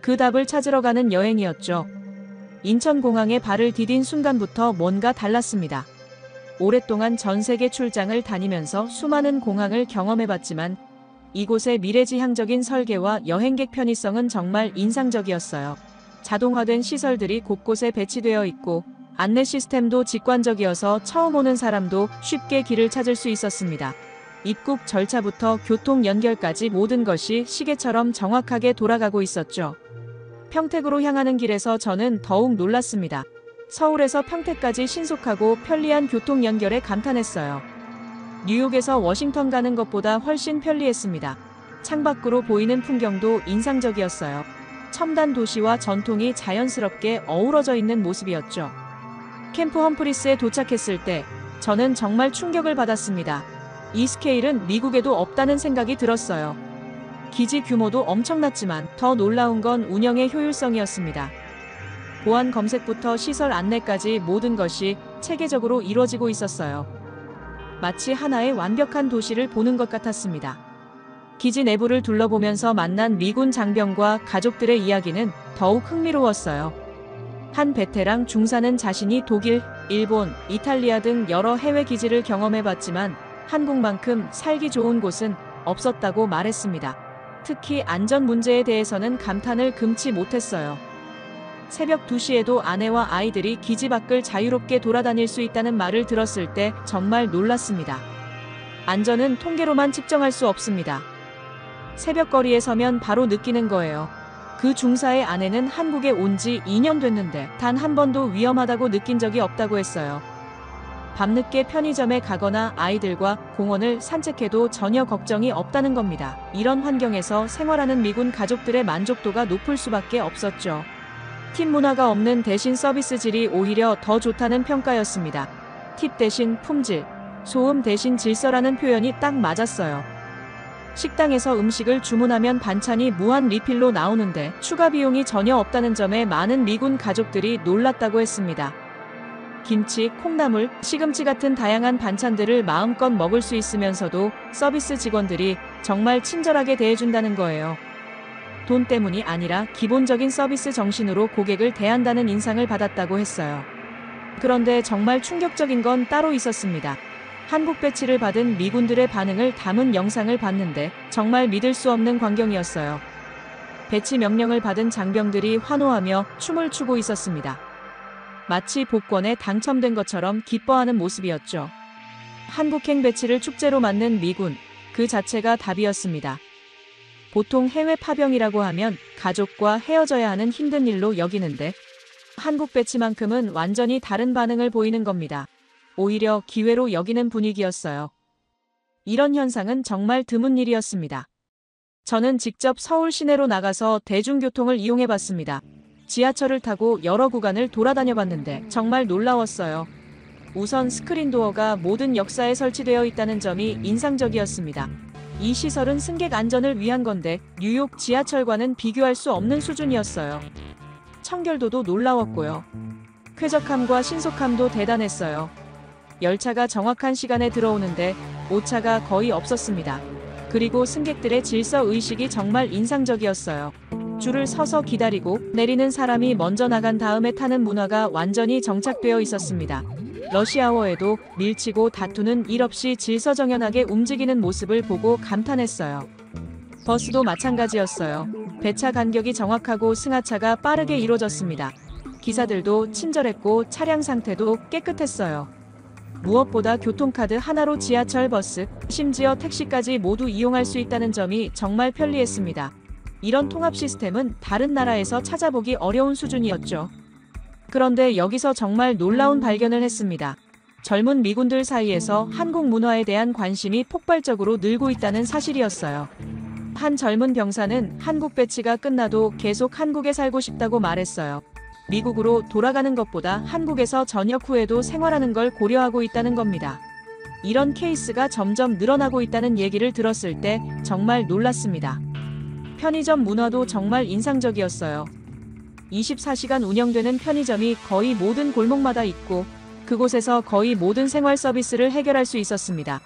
그 답을 찾으러 가는 여행이었죠. 인천공항에 발을 디딘 순간부터 뭔가 달랐습니다. 오랫동안 전 세계 출장을 다니면서 수많은 공항을 경험해봤지만 이곳의 미래지향적인 설계와 여행객 편의성은 정말 인상적이었어요. 자동화된 시설들이 곳곳에 배치되어 있고 안내 시스템도 직관적이어서 처음 오는 사람도 쉽게 길을 찾을 수 있었습니다. 입국 절차부터 교통 연결까지 모든 것이 시계처럼 정확하게 돌아가고 있었죠. 평택으로 향하는 길에서 저는 더욱 놀랐습니다. 서울에서 평택까지 신속하고 편리한 교통 연결에 감탄했어요. 뉴욕에서 워싱턴 가는 것보다 훨씬 편리했습니다. 창밖으로 보이는 풍경도 인상적이었어요. 첨단 도시와 전통이 자연스럽게 어우러져 있는 모습이었죠. 캠프 험프리스에 도착했을 때 저는 정말 충격을 받았습니다. 이 스케일은 미국에도 없다는 생각이 들었어요. 기지 규모도 엄청났지만 더 놀라운 건 운영의 효율성이었습니다. 보안 검색부터 시설 안내까지 모든 것이 체계적으로 이루어지고 있었어요. 마치 하나의 완벽한 도시를 보는 것 같았습니다. 기지 내부를 둘러보면서 만난 미군 장병과 가족들의 이야기는 더욱 흥미로웠어요. 한 베테랑 중사는 자신이 독일, 일본, 이탈리아 등 여러 해외 기지를 경험해봤지만 한국만큼 살기 좋은 곳은 없었다고 말했습니다. 특히 안전 문제에 대해서는 감탄을 금치 못했어요. 새벽 2시에도 아내와 아이들이 기지 밖을 자유롭게 돌아다닐 수 있다는 말을 들었을 때 정말 놀랐습니다. 안전은 통계로만 측정할 수 없습니다. 새벽거리에 서면 바로 느끼는 거예요. 그 중사의 아내는 한국에 온 지 2년 됐는데 단 한 번도 위험하다고 느낀 적이 없다고 했어요. 밤늦게 편의점에 가거나 아이들과 공원을 산책해도 전혀 걱정이 없다는 겁니다. 이런 환경에서 생활하는 미군 가족들의 만족도가 높을 수밖에 없었죠. 팀 문화가 없는 대신 서비스 질이 오히려 더 좋다는 평가였습니다. 팁 대신 품질, 소음 대신 질서라는 표현이 딱 맞았어요. 식당에서 음식을 주문하면 반찬이 무한 리필로 나오는데 추가 비용이 전혀 없다는 점에 많은 미군 가족들이 놀랐다고 했습니다. 김치, 콩나물, 시금치 같은 다양한 반찬들을 마음껏 먹을 수 있으면서도 서비스 직원들이 정말 친절하게 대해준다는 거예요. 돈 때문이 아니라 기본적인 서비스 정신으로 고객을 대한다는 인상을 받았다고 했어요. 그런데 정말 충격적인 건 따로 있었습니다. 한국 배치를 받은 미군들의 반응을 담은 영상을 봤는데 정말 믿을 수 없는 광경이었어요. 배치 명령을 받은 장병들이 환호하며 춤을 추고 있었습니다. 마치 복권에 당첨된 것처럼 기뻐하는 모습이었죠. 한국행 배치를 축제로 맞는 미군, 그 자체가 답이었습니다. 보통 해외 파병이라고 하면 가족과 헤어져야 하는 힘든 일로 여기는데 한국 배치만큼은 완전히 다른 반응을 보이는 겁니다. 오히려 기회로 여기는 분위기였어요. 이런 현상은 정말 드문 일이었습니다. 저는 직접 서울 시내로 나가서 대중교통을 이용해 봤습니다. 지하철을 타고 여러 구간을 돌아다녀 봤는데 정말 놀라웠어요. 우선 스크린 도어가 모든 역사에 설치되어 있다는 점이 인상적이었습니다. 이 시설은 승객 안전을 위한 건데 뉴욕 지하철과는 비교할 수 없는 수준이었어요. 청결도도 놀라웠고요. 쾌적함과 신속함도 대단했어요. 열차가 정확한 시간에 들어오는데 오차가 거의 없었습니다. 그리고 승객들의 질서 의식이 정말 인상적이었어요. 줄을 서서 기다리고 내리는 사람이 먼저 나간 다음에 타는 문화가 완전히 정착되어 있었습니다. 러시아워에도 밀치고 다투는 일 없이 질서정연하게 움직이는 모습을 보고 감탄했어요. 버스도 마찬가지였어요. 배차 간격이 정확하고 승하차가 빠르게 이루어졌습니다. 기사들도 친절했고 차량 상태도 깨끗했어요. 무엇보다 교통카드 하나로 지하철, 버스, 심지어 택시까지 모두 이용할 수 있다는 점이 정말 편리했습니다. 이런 통합 시스템은 다른 나라에서 찾아보기 어려운 수준이었죠. 그런데 여기서 정말 놀라운 발견을 했습니다. 젊은 미군들 사이에서 한국 문화에 대한 관심이 폭발적으로 늘고 있다는 사실이었어요. 한 젊은 병사는 한국 배치가 끝나도 계속 한국에 살고 싶다고 말했어요. 미국으로 돌아가는 것보다 한국에서 전역 후에도 생활하는 걸 고려하고 있다는 겁니다. 이런 케이스가 점점 늘어나고 있다는 얘기를 들었을 때 정말 놀랐습니다. 편의점 문화도 정말 인상적이었어요. 24시간 운영되는 편의점이 거의 모든 골목마다 있고 그곳에서 거의 모든 생활 서비스를 해결할 수 있었습니다.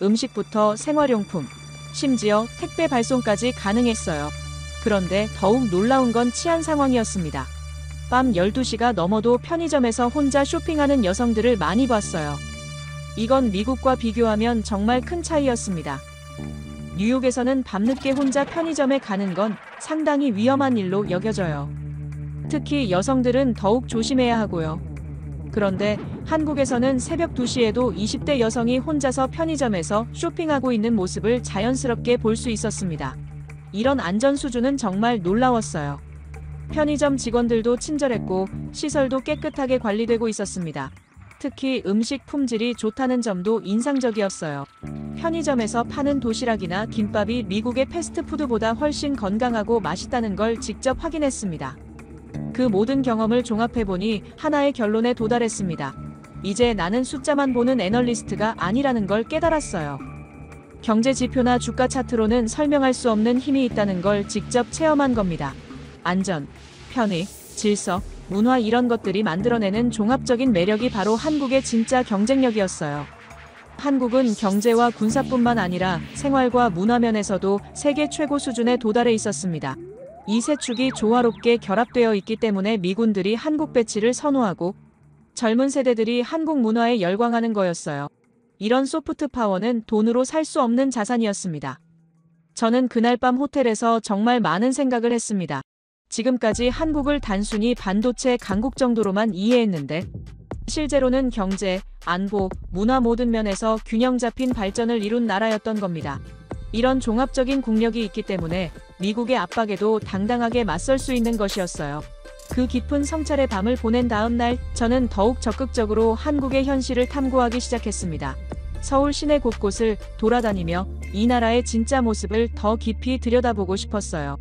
음식부터 생활용품, 심지어 택배 발송까지 가능했어요. 그런데 더욱 놀라운 건 치안 상황이었습니다. 밤 12시가 넘어도 편의점에서 혼자 쇼핑하는 여성들을 많이 봤어요. 이건 미국과 비교하면 정말 큰 차이였습니다. 뉴욕에서는 밤늦게 혼자 편의점에 가는 건 상당히 위험한 일로 여겨져요. 특히 여성들은 더욱 조심해야 하고요. 그런데 한국에서는 새벽 2시에도 20대 여성이 혼자서 편의점에서 쇼핑하고 있는 모습을 자연스럽게 볼 수 있었습니다. 이런 안전 수준은 정말 놀라웠어요. 편의점 직원들도 친절했고 시설도 깨끗하게 관리되고 있었습니다. 특히 음식 품질이 좋다는 점도 인상적이었어요. 편의점에서 파는 도시락이나 김밥이 미국의 패스트푸드보다 훨씬 건강하고 맛있다는 걸 직접 확인했습니다. 그 모든 경험을 종합해보니 하나의 결론에 도달했습니다. 이제 나는 숫자만 보는 애널리스트가 아니라는 걸 깨달았어요. 경제 지표나 주가 차트로는 설명할 수 없는 힘이 있다는 걸 직접 체험한 겁니다. 안전, 편의, 질서, 문화 이런 것들이 만들어내는 종합적인 매력이 바로 한국의 진짜 경쟁력이었어요. 한국은 경제와 군사뿐만 아니라 생활과 문화 면에서도 세계 최고 수준에 도달해 있었습니다. 이 세 축이 조화롭게 결합되어 있기 때문에 미군들이 한국 배치를 선호하고 젊은 세대들이 한국 문화에 열광하는 거였어요. 이런 소프트 파워는 돈으로 살 수 없는 자산이었습니다. 저는 그날 밤 호텔에서 정말 많은 생각을 했습니다. 지금까지 한국을 단순히 반도체 강국 정도로만 이해했는데 실제로는 경제, 안보, 문화 모든 면에서 균형 잡힌 발전을 이룬 나라였던 겁니다. 이런 종합적인 국력이 있기 때문에 미국의 압박에도 당당하게 맞설 수 있는 것이었어요. 그 깊은 성찰의 밤을 보낸 다음 날 저는 더욱 적극적으로 한국의 현실을 탐구하기 시작했습니다. 서울 시내 곳곳을 돌아다니며 이 나라의 진짜 모습을 더 깊이 들여다보고 싶었어요.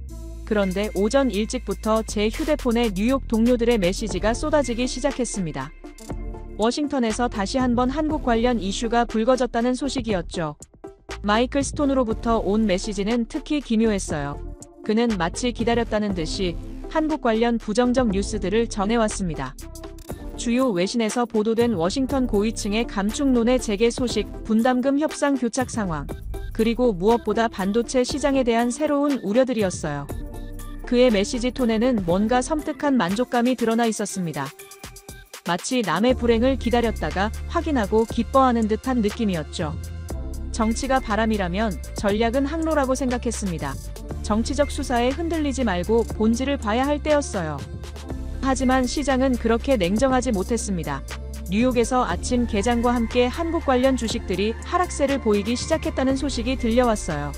그런데 오전 일찍부터 제 휴대폰에 뉴욕 동료들의 메시지가 쏟아지기 시작했습니다. 워싱턴에서 다시 한번 한국 관련 이슈가 불거졌다는 소식이었죠. 마이클 스톤으로부터 온 메시지는 특히 기묘했어요. 그는 마치 기다렸다는 듯이 한국 관련 부정적 뉴스들을 전해왔습니다. 주요 외신에서 보도된 워싱턴 고위층의 감축론의 재개 소식, 분담금 협상 교착 상황, 그리고 무엇보다 반도체 시장에 대한 새로운 우려들이었어요. 그의 메시지 톤에는 뭔가 섬뜩한 만족감이 드러나 있었습니다. 마치 남의 불행을 기다렸다가 확인하고 기뻐하는 듯한 느낌이었죠. 정치가 바람이라면 전략은 항로라고 생각했습니다. 정치적 수사에 흔들리지 말고 본질을 봐야 할 때였어요. 하지만 시장은 그렇게 냉정하지 못했습니다. 뉴욕에서 아침 개장과 함께 한국 관련 주식들이 하락세를 보이기 시작했다는 소식이 들려왔어요.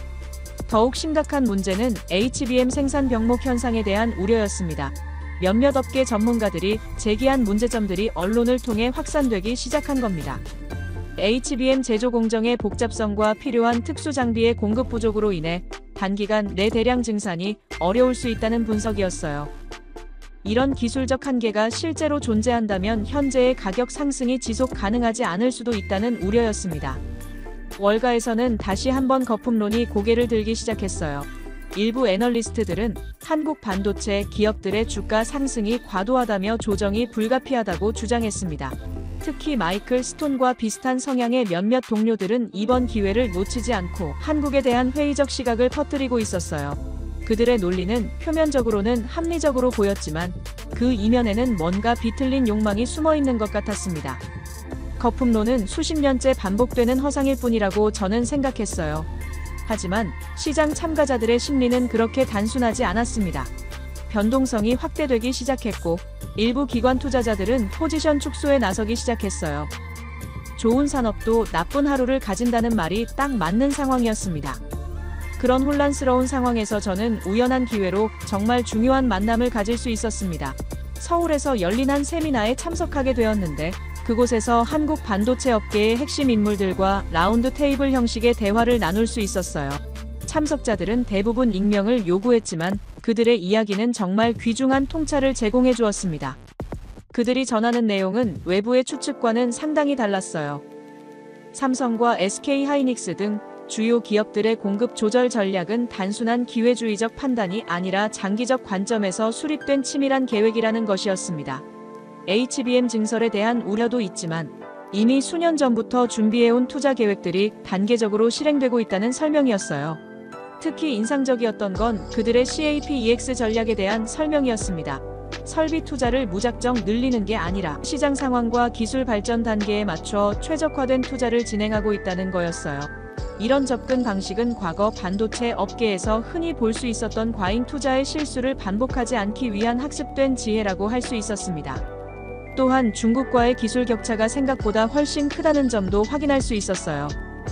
더욱 심각한 문제는 HBM 생산 병목 현상에 대한 우려였습니다. 몇몇 업계 전문가들이 제기한 문제점들이 언론을 통해 확산되기 시작한 겁니다. HBM 제조 공정의 복잡성과 필요한 특수 장비의 공급 부족으로 인해 단기간 내 대량 증산이 어려울 수 있다는 분석이었어요. 이런 기술적 한계가 실제로 존재한다면 현재의 가격 상승이 지속 가능하지 않을 수도 있다는 우려였습니다. 월가에서는 다시 한번 거품론이 고개를 들기 시작했어요. 일부 애널리스트들은 한국 반도체 기업들의 주가 상승이 과도하다며 조정이 불가피하다고 주장했습니다. 특히 마이클 스톤과 비슷한 성향의 몇몇 동료들은 이번 기회를 놓치지 않고 한국에 대한 회의적 시각을 퍼뜨리고 있었어요. 그들의 논리는 표면적으로는 합리적으로 보였지만 그 이면에는 뭔가 비틀린 욕망이 숨어 있는 것 같았습니다. 거품론은 수십 년째 반복되는 허상일 뿐이라고 저는 생각했어요. 하지만 시장 참가자들의 심리는 그렇게 단순하지 않았습니다. 변동성이 확대되기 시작했고 일부 기관 투자자들은 포지션 축소에 나서기 시작했어요. 좋은 산업도 나쁜 하루를 가진다는 말이 딱 맞는 상황이었습니다. 그런 혼란스러운 상황에서 저는 우연한 기회로 정말 중요한 만남을 가질 수 있었습니다. 서울에서 열린 한 세미나에 참석하게 되었는데 그곳에서 한국 반도체 업계의 핵심 인물들과 라운드 테이블 형식의 대화를 나눌 수 있었어요. 참석자들은 대부분 익명을 요구했지만 그들의 이야기는 정말 귀중한 통찰을 제공해 주었습니다. 그들이 전하는 내용은 외부의 추측과는 상당히 달랐어요. 삼성과 SK 하이닉스 등 주요 기업들의 공급 조절 전략은 단순한 기회주의적 판단이 아니라 장기적 관점에서 수립된 치밀한 계획이라는 것이었습니다. HBM 증설에 대한 우려도 있지만 이미 수년 전부터 준비해온 투자 계획들이 단계적으로 실행되고 있다는 설명이었어요. 특히 인상적이었던 건 그들의 CAPEX 전략에 대한 설명이었습니다. 설비 투자를 무작정 늘리는 게 아니라 시장 상황과 기술 발전 단계에 맞춰 최적화된 투자를 진행하고 있다는 거였어요. 이런 접근 방식은 과거 반도체 업계에서 흔히 볼 수 있었던 과잉 투자의 실수를 반복하지 않기 위한 학습된 지혜라고 할 수 있었습니다. 또한 중국과의 기술 격차가 생각보다 훨씬 크다는 점도 확인할 수 있었어요.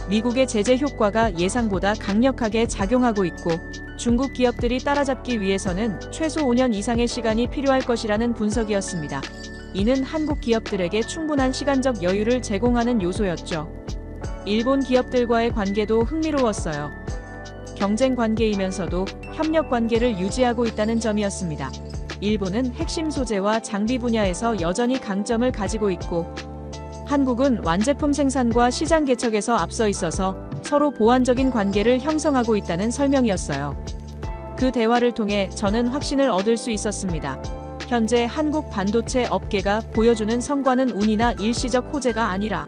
미국의 제재 효과가 예상보다 강력하게 작용하고 있고 중국 기업들이 따라잡기 위해서는 최소 5년 이상의 시간이 필요할 것이라는 분석이었습니다. 이는 한국 기업들에게 충분한 시간적 여유를 제공하는 요소였죠. 일본 기업들과의 관계도 흥미로웠어요. 경쟁 관계이면서도 협력 관계를 유지하고 있다는 점이었습니다. 일본은 핵심 소재와 장비 분야에서 여전히 강점을 가지고 있고 한국은 완제품 생산과 시장 개척에서 앞서 있어서 서로 보완적인 관계를 형성하고 있다는 설명이었어요. 그 대화를 통해 저는 확신을 얻을 수 있었습니다. 현재 한국 반도체 업계가 보여주는 성과는 운이나 일시적 호재가 아니라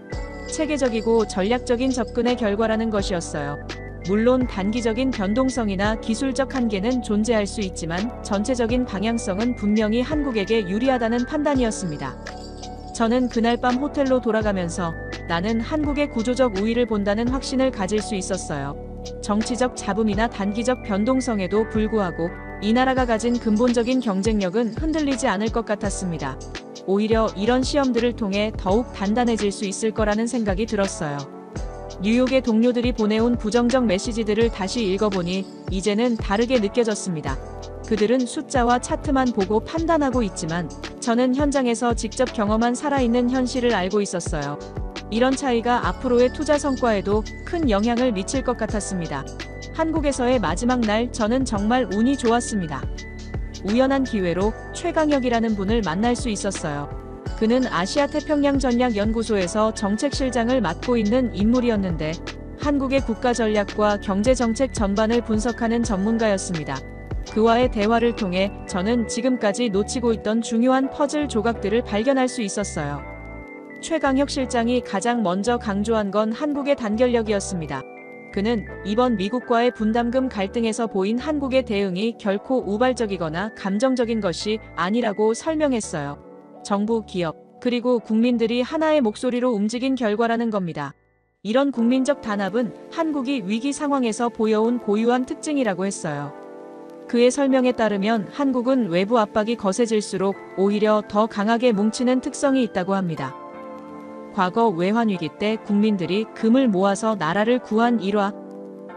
체계적이고 전략적인 접근의 결과라는 것이었어요. 물론 단기적인 변동성이나 기술적 한계는 존재할 수 있지만 전체적인 방향성은 분명히 한국에게 유리하다는 판단이었습니다. 저는 그날 밤 호텔로 돌아가면서 나는 한국의 구조적 우위를 본다는 확신을 가질 수 있었어요. 정치적 잡음이나 단기적 변동성에도 불구하고 이 나라가 가진 근본적인 경쟁력은 흔들리지 않을 것 같았습니다. 오히려 이런 시험들을 통해 더욱 단단해질 수 있을 거라는 생각이 들었어요. 뉴욕의 동료들이 보내온 부정적 메시지들을 다시 읽어보니 이제는 다르게 느껴졌습니다. 그들은 숫자와 차트만 보고 판단하고 있지만 저는 현장에서 직접 경험한 살아있는 현실을 알고 있었어요. 이런 차이가 앞으로의 투자 성과에도 큰 영향을 미칠 것 같았습니다. 한국에서의 마지막 날 저는 정말 운이 좋았습니다. 우연한 기회로 최강혁이라는 분을 만날 수 있었어요. 그는 아시아태평양전략연구소에서 정책실장을 맡고 있는 인물이었는데 한국의 국가전략과 경제정책 전반을 분석하는 전문가였습니다. 그와의 대화를 통해 저는 지금까지 놓치고 있던 중요한 퍼즐 조각들을 발견할 수 있었어요. 최강혁 실장이 가장 먼저 강조한 건 한국의 단결력이었습니다. 그는 이번 미국과의 분담금 갈등에서 보인 한국의 대응이 결코 우발적이거나 감정적인 것이 아니라고 설명했어요. 정부, 기업, 그리고 국민들이 하나의 목소리로 움직인 결과라는 겁니다. 이런 국민적 단합은 한국이 위기 상황에서 보여온 고유한 특징이라고 했어요. 그의 설명에 따르면 한국은 외부 압박이 거세질수록 오히려 더 강하게 뭉치는 특성이 있다고 합니다. 과거 외환위기 때 국민들이 금을 모아서 나라를 구한 일화.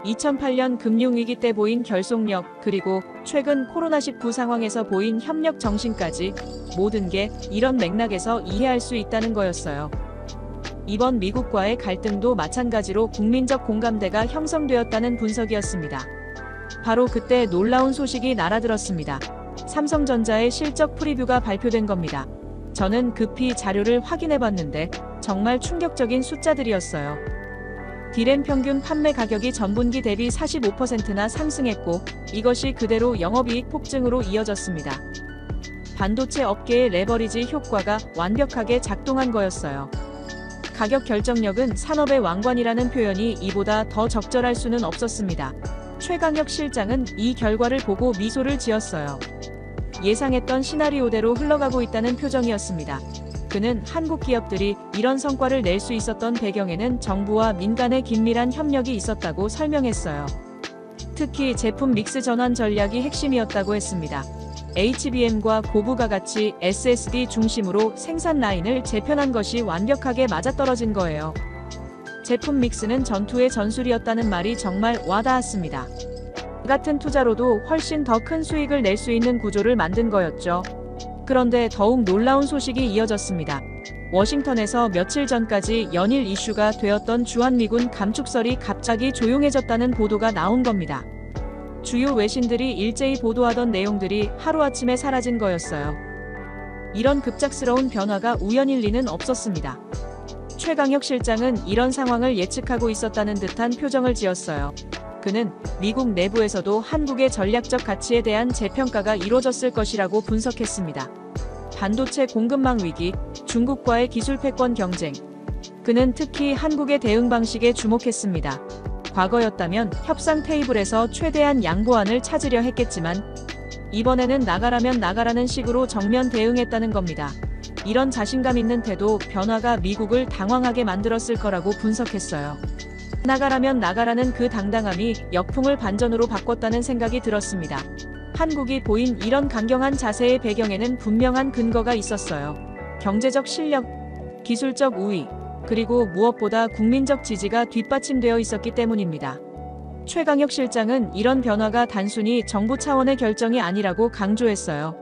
2008년 금융위기 때 보인 결속력, 그리고 최근 코로나19 상황에서 보인 협력 정신까지 모든 게 이런 맥락에서 이해할 수 있다는 거였어요. 이번 미국과의 갈등도 마찬가지로 국민적 공감대가 형성되었다는 분석이었습니다. 바로 그때 놀라운 소식이 날아들었습니다. 삼성전자의 실적 프리뷰가 발표된 겁니다. 저는 급히 자료를 확인해봤는데 정말 충격적인 숫자들이었어요. 디램 평균 판매 가격이 전분기 대비 45%나 상승했고 이것이 그대로 영업이익 폭증으로 이어졌습니다. 반도체 업계의 레버리지 효과가 완벽하게 작동한 거였어요. 가격 결정력은 산업의 왕관이라는 표현이 이보다 더 적절할 수는 없었습니다. 최강혁 실장은 이 결과를 보고 미소를 지었어요. 예상했던 시나리오대로 흘러가고 있다는 표정이었습니다. 그는 한국 기업들이 이런 성과를 낼 수 있었던 배경에는 정부와 민간의 긴밀한 협력이 있었다고 설명했어요. 특히 제품 믹스 전환 전략이 핵심이었다고 했습니다. HBM과 고부가 같이 SSD 중심으로 생산 라인을 재편한 것이 완벽하게 맞아떨어진 거예요. 제품 믹스는 전투의 전술이었다는 말이 정말 와닿았습니다. 같은 투자로도 훨씬 더 큰 수익을 낼 수 있는 구조를 만든 거였죠. 그런데 더욱 놀라운 소식이 이어졌습니다. 워싱턴에서 며칠 전까지 연일 이슈가 되었던 주한미군 감축설이 갑자기 조용해졌다는 보도가 나온 겁니다. 주요 외신들이 일제히 보도하던 내용들이 하루아침에 사라진 거였어요. 이런 급작스러운 변화가 우연일 리는 없었습니다. 최강혁 실장은 이런 상황을 예측하고 있었다는 듯한 표정을 지었어요. 그는 미국 내부에서도 한국의 전략적 가치에 대한 재평가가 이루어졌을 것이라고 분석했습니다. 반도체 공급망 위기, 중국과의 기술 패권 경쟁. 그는 특히 한국의 대응 방식에 주목했습니다. 과거였다면 협상 테이블에서 최대한 양보안을 찾으려 했겠지만 이번에는 나가라면 나가라는 식으로 정면 대응했다는 겁니다. 이런 자신감 있는 태도, 변화가 미국을 당황하게 만들었을 거라고 분석했어요. 나가라면 나가라는 그 당당함이 역풍을 반전으로 바꿨다는 생각이 들었습니다. 한국이 보인 이런 강경한 자세의 배경에는 분명한 근거가 있었어요. 경제적 실력, 기술적 우위, 그리고 무엇보다 국민적 지지가 뒷받침되어 있었기 때문입니다. 최강혁 실장은 이런 변화가 단순히 정부 차원의 결정이 아니라고 강조했어요.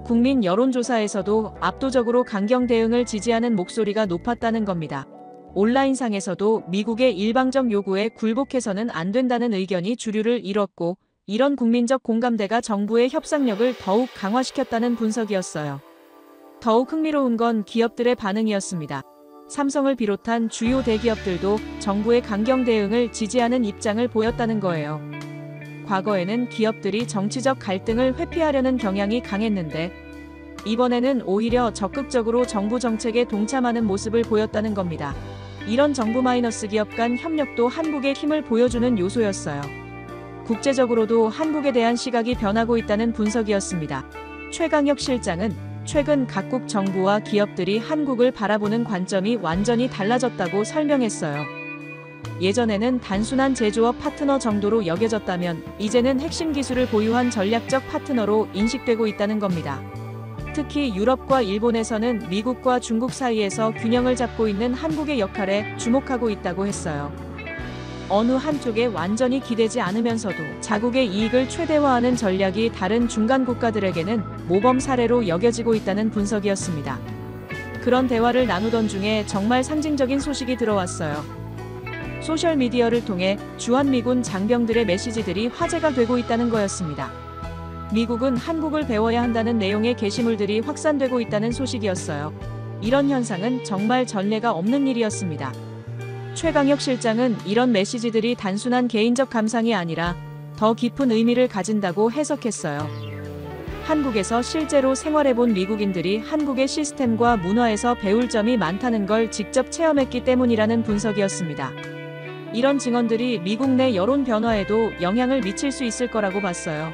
국민 여론조사에서도 압도적으로 강경 대응을 지지하는 목소리가 높았다는 겁니다. 온라인상에서도 미국의 일방적 요구에 굴복해서는 안 된다는 의견이 주류를 이뤘고 이런 국민적 공감대가 정부의 협상력을 더욱 강화시켰다는 분석이었어요. 더욱 흥미로운 건 기업들의 반응이었습니다. 삼성을 비롯한 주요 대기업들도 정부의 강경 대응을 지지하는 입장을 보였다는 거예요. 과거에는 기업들이 정치적 갈등을 회피하려는 경향이 강했는데 이번에는 오히려 적극적으로 정부 정책에 동참하는 모습을 보였다는 겁니다. 이런 정부 마이너스 기업 간 협력도 한국의 힘을 보여주는 요소였어요. 국제적으로도 한국에 대한 시각이 변하고 있다는 분석이었습니다. 최강혁 실장은 최근 각국 정부와 기업들이 한국을 바라보는 관점이 완전히 달라졌다고 설명했어요. 예전에는 단순한 제조업 파트너 정도로 여겨졌다면 이제는 핵심 기술을 보유한 전략적 파트너로 인식되고 있다는 겁니다. 특히 유럽과 일본에서는 미국과 중국 사이에서 균형을 잡고 있는 한국의 역할에 주목하고 있다고 했어요. 어느 한쪽에 완전히 기대지 않으면서도 자국의 이익을 최대화하는 전략이 다른 중간 국가들에게는 모범 사례로 여겨지고 있다는 분석이었습니다. 그런 대화를 나누던 중에 정말 상징적인 소식이 들어왔어요. 소셜미디어를 통해 주한미군 장병들의 메시지들이 화제가 되고 있다는 거였습니다. 미국은 한국을 배워야 한다는 내용의 게시물들이 확산되고 있다는 소식이었어요. 이런 현상은 정말 전례가 없는 일이었습니다. 최강혁 실장은 이런 메시지들이 단순한 개인적 감상이 아니라 더 깊은 의미를 가진다고 해석했어요. 한국에서 실제로 생활해본 미국인들이 한국의 시스템과 문화에서 배울 점이 많다는 걸 직접 체험했기 때문이라는 분석이었습니다. 이런 증언들이 미국 내 여론 변화에도 영향을 미칠 수 있을 거라고 봤어요.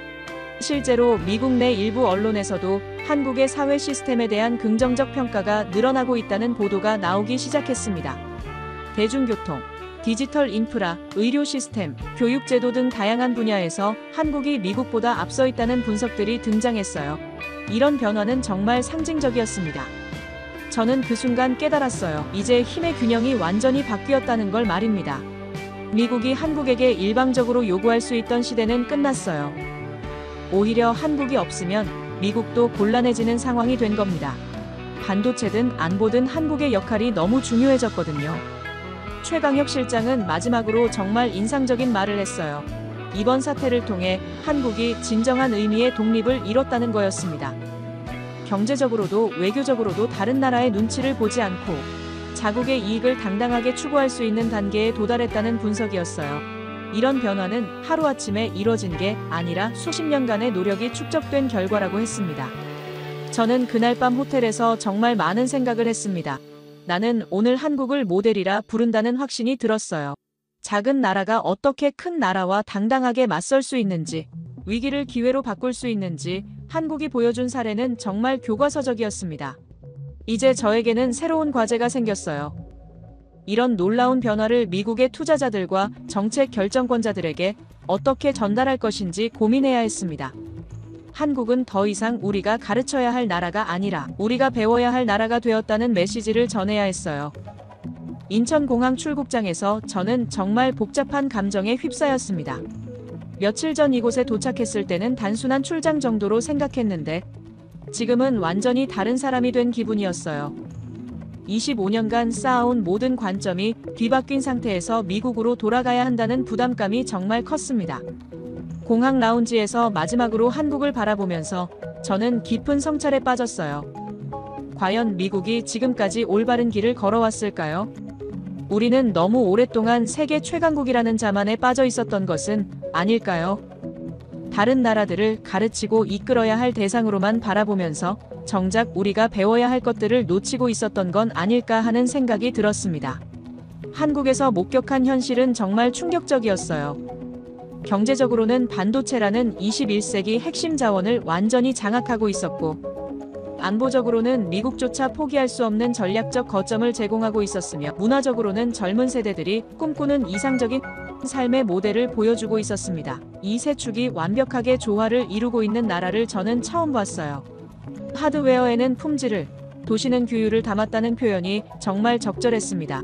실제로 미국 내 일부 언론에서도 한국의 사회 시스템에 대한 긍정적 평가가 늘어나고 있다는 보도가 나오기 시작했습니다. 대중교통, 디지털 인프라, 의료 시스템, 교육제도 등 다양한 분야에서 한국이 미국보다 앞서 있다는 분석들이 등장했어요. 이런 변화는 정말 상징적이었습니다. 저는 그 순간 깨달았어요. 이제 힘의 균형이 완전히 바뀌었다는 걸 말입니다. 미국이 한국에게 일방적으로 요구할 수 있던 시대는 끝났어요. 오히려 한국이 없으면 미국도 곤란해지는 상황이 된 겁니다. 반도체든 안보든 한국의 역할이 너무 중요해졌거든요. 최강혁 실장은 마지막으로 정말 인상적인 말을 했어요. 이번 사태를 통해 한국이 진정한 의미의 독립을 이뤘다는 거였습니다. 경제적으로도 외교적으로도 다른 나라의 눈치를 보지 않고 자국의 이익을 당당하게 추구할 수 있는 단계에 도달했다는 분석이었어요. 이런 변화는 하루아침에 이뤄진 게 아니라 수십 년간의 노력이 축적된 결과라고 했습니다. 저는 그날 밤 호텔에서 정말 많은 생각을 했습니다. 나는 오늘 한국을 모델이라 부른다는 확신이 들었어요. 작은 나라가 어떻게 큰 나라와 당당하게 맞설 수 있는지, 위기를 기회로 바꿀 수 있는지 한국이 보여준 사례는 정말 교과서적이었습니다. 이제 저에게는 새로운 과제가 생겼어요. 이런 놀라운 변화를 미국의 투자자들과 정책 결정권자들에게 어떻게 전달할 것인지 고민해야 했습니다. 한국은 더 이상 우리가 가르쳐야 할 나라가 아니라 우리가 배워야 할 나라가 되었다는 메시지를 전해야 했어요. 인천공항 출국장에서 저는 정말 복잡한 감정에 휩싸였습니다. 며칠 전 이곳에 도착했을 때는 단순한 출장 정도로 생각했는데 지금은 완전히 다른 사람이 된 기분이었어요. 25년간 쌓아온 모든 관점이 뒤바뀐 상태에서 미국으로 돌아가야 한다는 부담감이 정말 컸습니다. 공항 라운지에서 마지막으로 한국을 바라보면서 저는 깊은 성찰에 빠졌어요. 과연 미국이 지금까지 올바른 길을 걸어왔을까요? 우리는 너무 오랫동안 세계 최강국이라는 자만에 빠져 있었던 것은 아닐까요? 다른 나라들을 가르치고 이끌어야 할 대상으로만 바라보면서 정작 우리가 배워야 할 것들을 놓치고 있었던 건 아닐까 하는 생각이 들었습니다. 한국에서 목격한 현실은 정말 충격적이었어요. 경제적으로는 반도체라는 21세기 핵심 자원을 완전히 장악하고 있었고, 안보적으로는 미국조차 포기할 수 없는 전략적 거점을 제공하고 있었으며, 문화적으로는 젊은 세대들이 꿈꾸는 이상적인 삶의 모델을 보여주고 있었습니다. 이 세 축이 완벽하게 조화를 이루고 있는 나라를 저는 처음 봤어요. 하드웨어에는 품질을, 도시는 규율을 담았다는 표현이 정말 적절했습니다.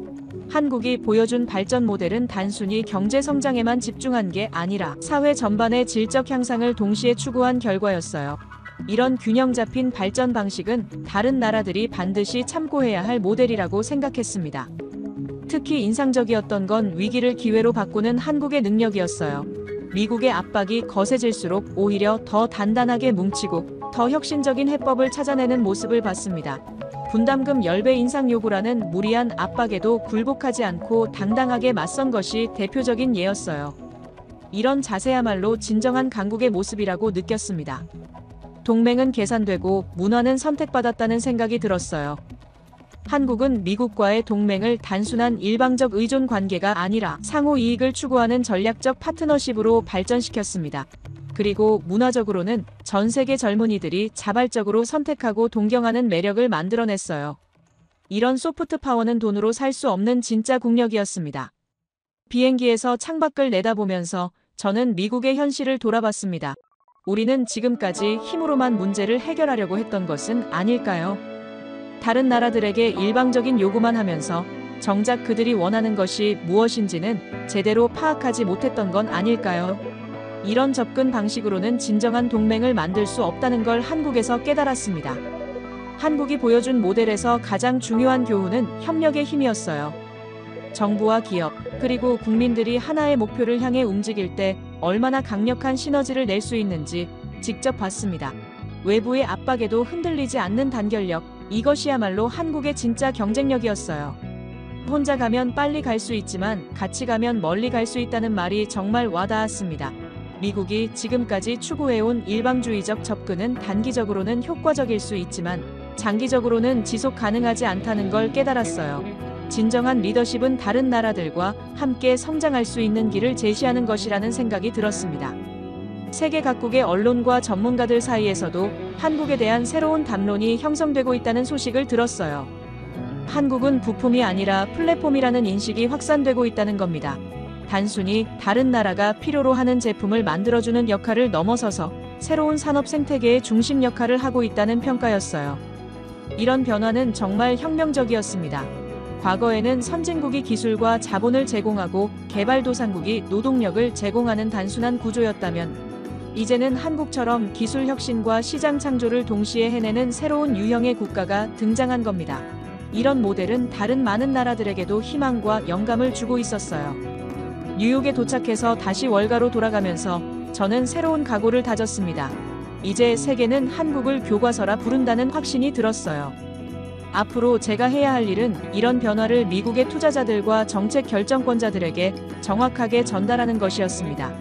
한국이 보여준 발전 모델은 단순히 경제 성장에만 집중한 게 아니라 사회 전반의 질적 향상을 동시에 추구한 결과였어요. 이런 균형 잡힌 발전 방식은 다른 나라들이 반드시 참고해야 할 모델이라고 생각했습니다. 특히 인상적이었던 건 위기를 기회로 바꾸는 한국의 능력이었어요. 미국의 압박이 거세질수록 오히려 더 단단하게 뭉치고 더 혁신적인 해법을 찾아내는 모습을 봤습니다. 분담금 10배 인상 요구라는 무리한 압박에도 굴복하지 않고 당당하게 맞선 것이 대표적인 예였어요. 이런 자세야말로 진정한 강국의 모습이라고 느꼈습니다. 동맹은 계산되고 문화는 선택받았다는 생각이 들었어요. 한국은 미국과의 동맹을 단순한 일방적 의존 관계가 아니라 상호 이익을 추구하는 전략적 파트너십으로 발전시켰습니다. 그리고 문화적으로는 전 세계 젊은이들이 자발적으로 선택하고 동경하는 매력을 만들어냈어요. 이런 소프트 파워는 돈으로 살 수 없는 진짜 국력이었습니다. 비행기에서 창밖을 내다보면서 저는 미국의 현실을 돌아봤습니다. 우리는 지금까지 힘으로만 문제를 해결하려고 했던 것은 아닐까요? 다른 나라들에게 일방적인 요구만 하면서 정작 그들이 원하는 것이 무엇인지는 제대로 파악하지 못했던 건 아닐까요? 이런 접근 방식으로는 진정한 동맹을 만들 수 없다는 걸 한국에서 깨달았습니다. 한국이 보여준 모델에서 가장 중요한 교훈은 협력의 힘이었어요. 정부와 기업, 그리고 국민들이 하나의 목표를 향해 움직일 때 얼마나 강력한 시너지를 낼 수 있는지 직접 봤습니다. 외부의 압박에도 흔들리지 않는 단결력, 이것이야말로 한국의 진짜 경쟁력이었어요. 혼자 가면 빨리 갈 수 있지만 같이 가면 멀리 갈 수 있다는 말이 정말 와닿았습니다. 미국이 지금까지 추구해온 일방주의적 접근은 단기적으로는 효과적일 수 있지만 장기적으로는 지속 가능하지 않다는 걸 깨달았어요. 진정한 리더십은 다른 나라들과 함께 성장할 수 있는 길을 제시하는 것이라는 생각이 들었습니다. 세계 각국의 언론과 전문가들 사이에서도 한국에 대한 새로운 담론이 형성되고 있다는 소식을 들었어요. 한국은 부품이 아니라 플랫폼이라는 인식이 확산되고 있다는 겁니다. 단순히 다른 나라가 필요로 하는 제품을 만들어주는 역할을 넘어서서 새로운 산업 생태계의 중심 역할을 하고 있다는 평가였어요. 이런 변화는 정말 혁명적이었습니다. 과거에는 선진국이 기술과 자본을 제공하고 개발도상국이 노동력을 제공하는 단순한 구조였다면 이제는 한국처럼 기술 혁신과 시장 창조를 동시에 해내는 새로운 유형의 국가가 등장한 겁니다. 이런 모델은 다른 많은 나라들에게도 희망과 영감을 주고 있었어요. 뉴욕에 도착해서 다시 월가로 돌아가면서 저는 새로운 각오를 다졌습니다. 이제 세계는 한국을 교과서라 부른다는 확신이 들었어요. 앞으로 제가 해야 할 일은 이런 변화를 미국의 투자자들과 정책 결정권자들에게 정확하게 전달하는 것이었습니다.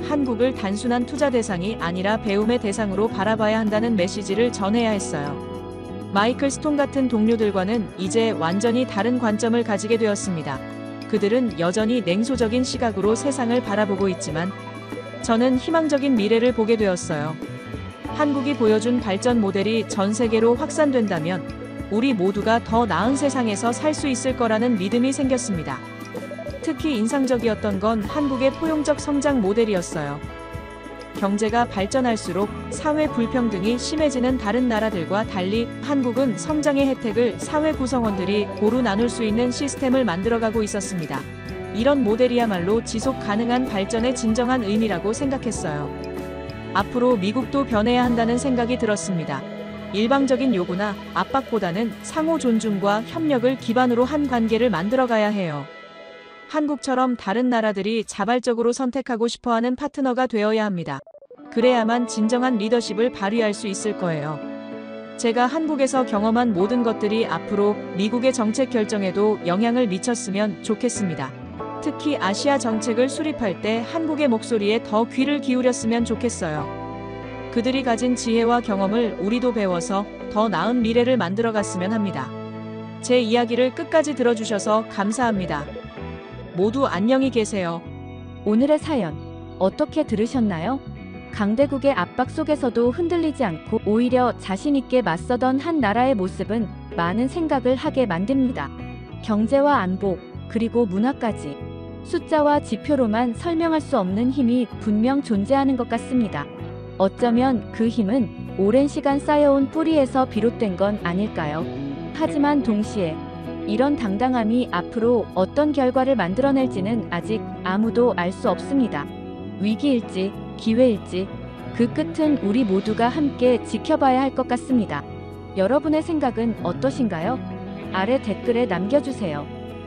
한국을 단순한 투자 대상이 아니라 배움의 대상으로 바라봐야 한다는 메시지를 전해야 했어요. 마이클 스톤 같은 동료들과는 이제 완전히 다른 관점을 가지게 되었습니다. 그들은 여전히 냉소적인 시각으로 세상을 바라보고 있지만 저는 희망적인 미래를 보게 되었어요. 한국이 보여준 발전 모델이 전 세계로 확산된다면 우리 모두가 더 나은 세상에서 살 수 있을 거라는 믿음이 생겼습니다. 특히 인상적이었던 건 한국의 포용적 성장 모델이었어요. 경제가 발전할수록 사회 불평등이 심해지는 다른 나라들과 달리 한국은 성장의 혜택을 사회 구성원들이 고루 나눌 수 있는 시스템을 만들어가고 있었습니다. 이런 모델이야말로 지속 가능한 발전의 진정한 의미라고 생각했어요. 앞으로 미국도 변해야 한다는 생각이 들었습니다. 일방적인 요구나 압박보다는 상호 존중과 협력을 기반으로 한 관계를 만들어가야 해요. 한국처럼 다른 나라들이 자발적으로 선택하고 싶어하는 파트너가 되어야 합니다. 그래야만 진정한 리더십을 발휘할 수 있을 거예요. 제가 한국에서 경험한 모든 것들이 앞으로 미국의 정책 결정에도 영향을 미쳤으면 좋겠습니다. 특히 아시아 정책을 수립할 때 한국의 목소리에 더 귀를 기울였으면 좋겠어요. 그들이 가진 지혜와 경험을 우리도 배워서 더 나은 미래를 만들어갔으면 합니다. 제 이야기를 끝까지 들어주셔서 감사합니다. 모두 안녕히 계세요. 오늘의 사연 어떻게 들으셨나요? 강대국의 압박 속에서도 흔들리지 않고 오히려 자신 있게 맞서던 한 나라의 모습은 많은 생각을 하게 만듭니다. 경제와 안보, 그리고 문화까지 숫자와 지표로만 설명할 수 없는 힘이 분명 존재하는 것 같습니다. 어쩌면 그 힘은 오랜 시간 쌓여온 뿌리에서 비롯된 건 아닐까요? 하지만 동시에 이런 당당함이 앞으로 어떤 결과를 만들어낼지는 아직 아무도 알 수 없습니다. 위기일지 기회일지 그 끝은 우리 모두가 함께 지켜봐야 할 것 같습니다. 여러분의 생각은 어떠신가요? 아래 댓글에 남겨주세요.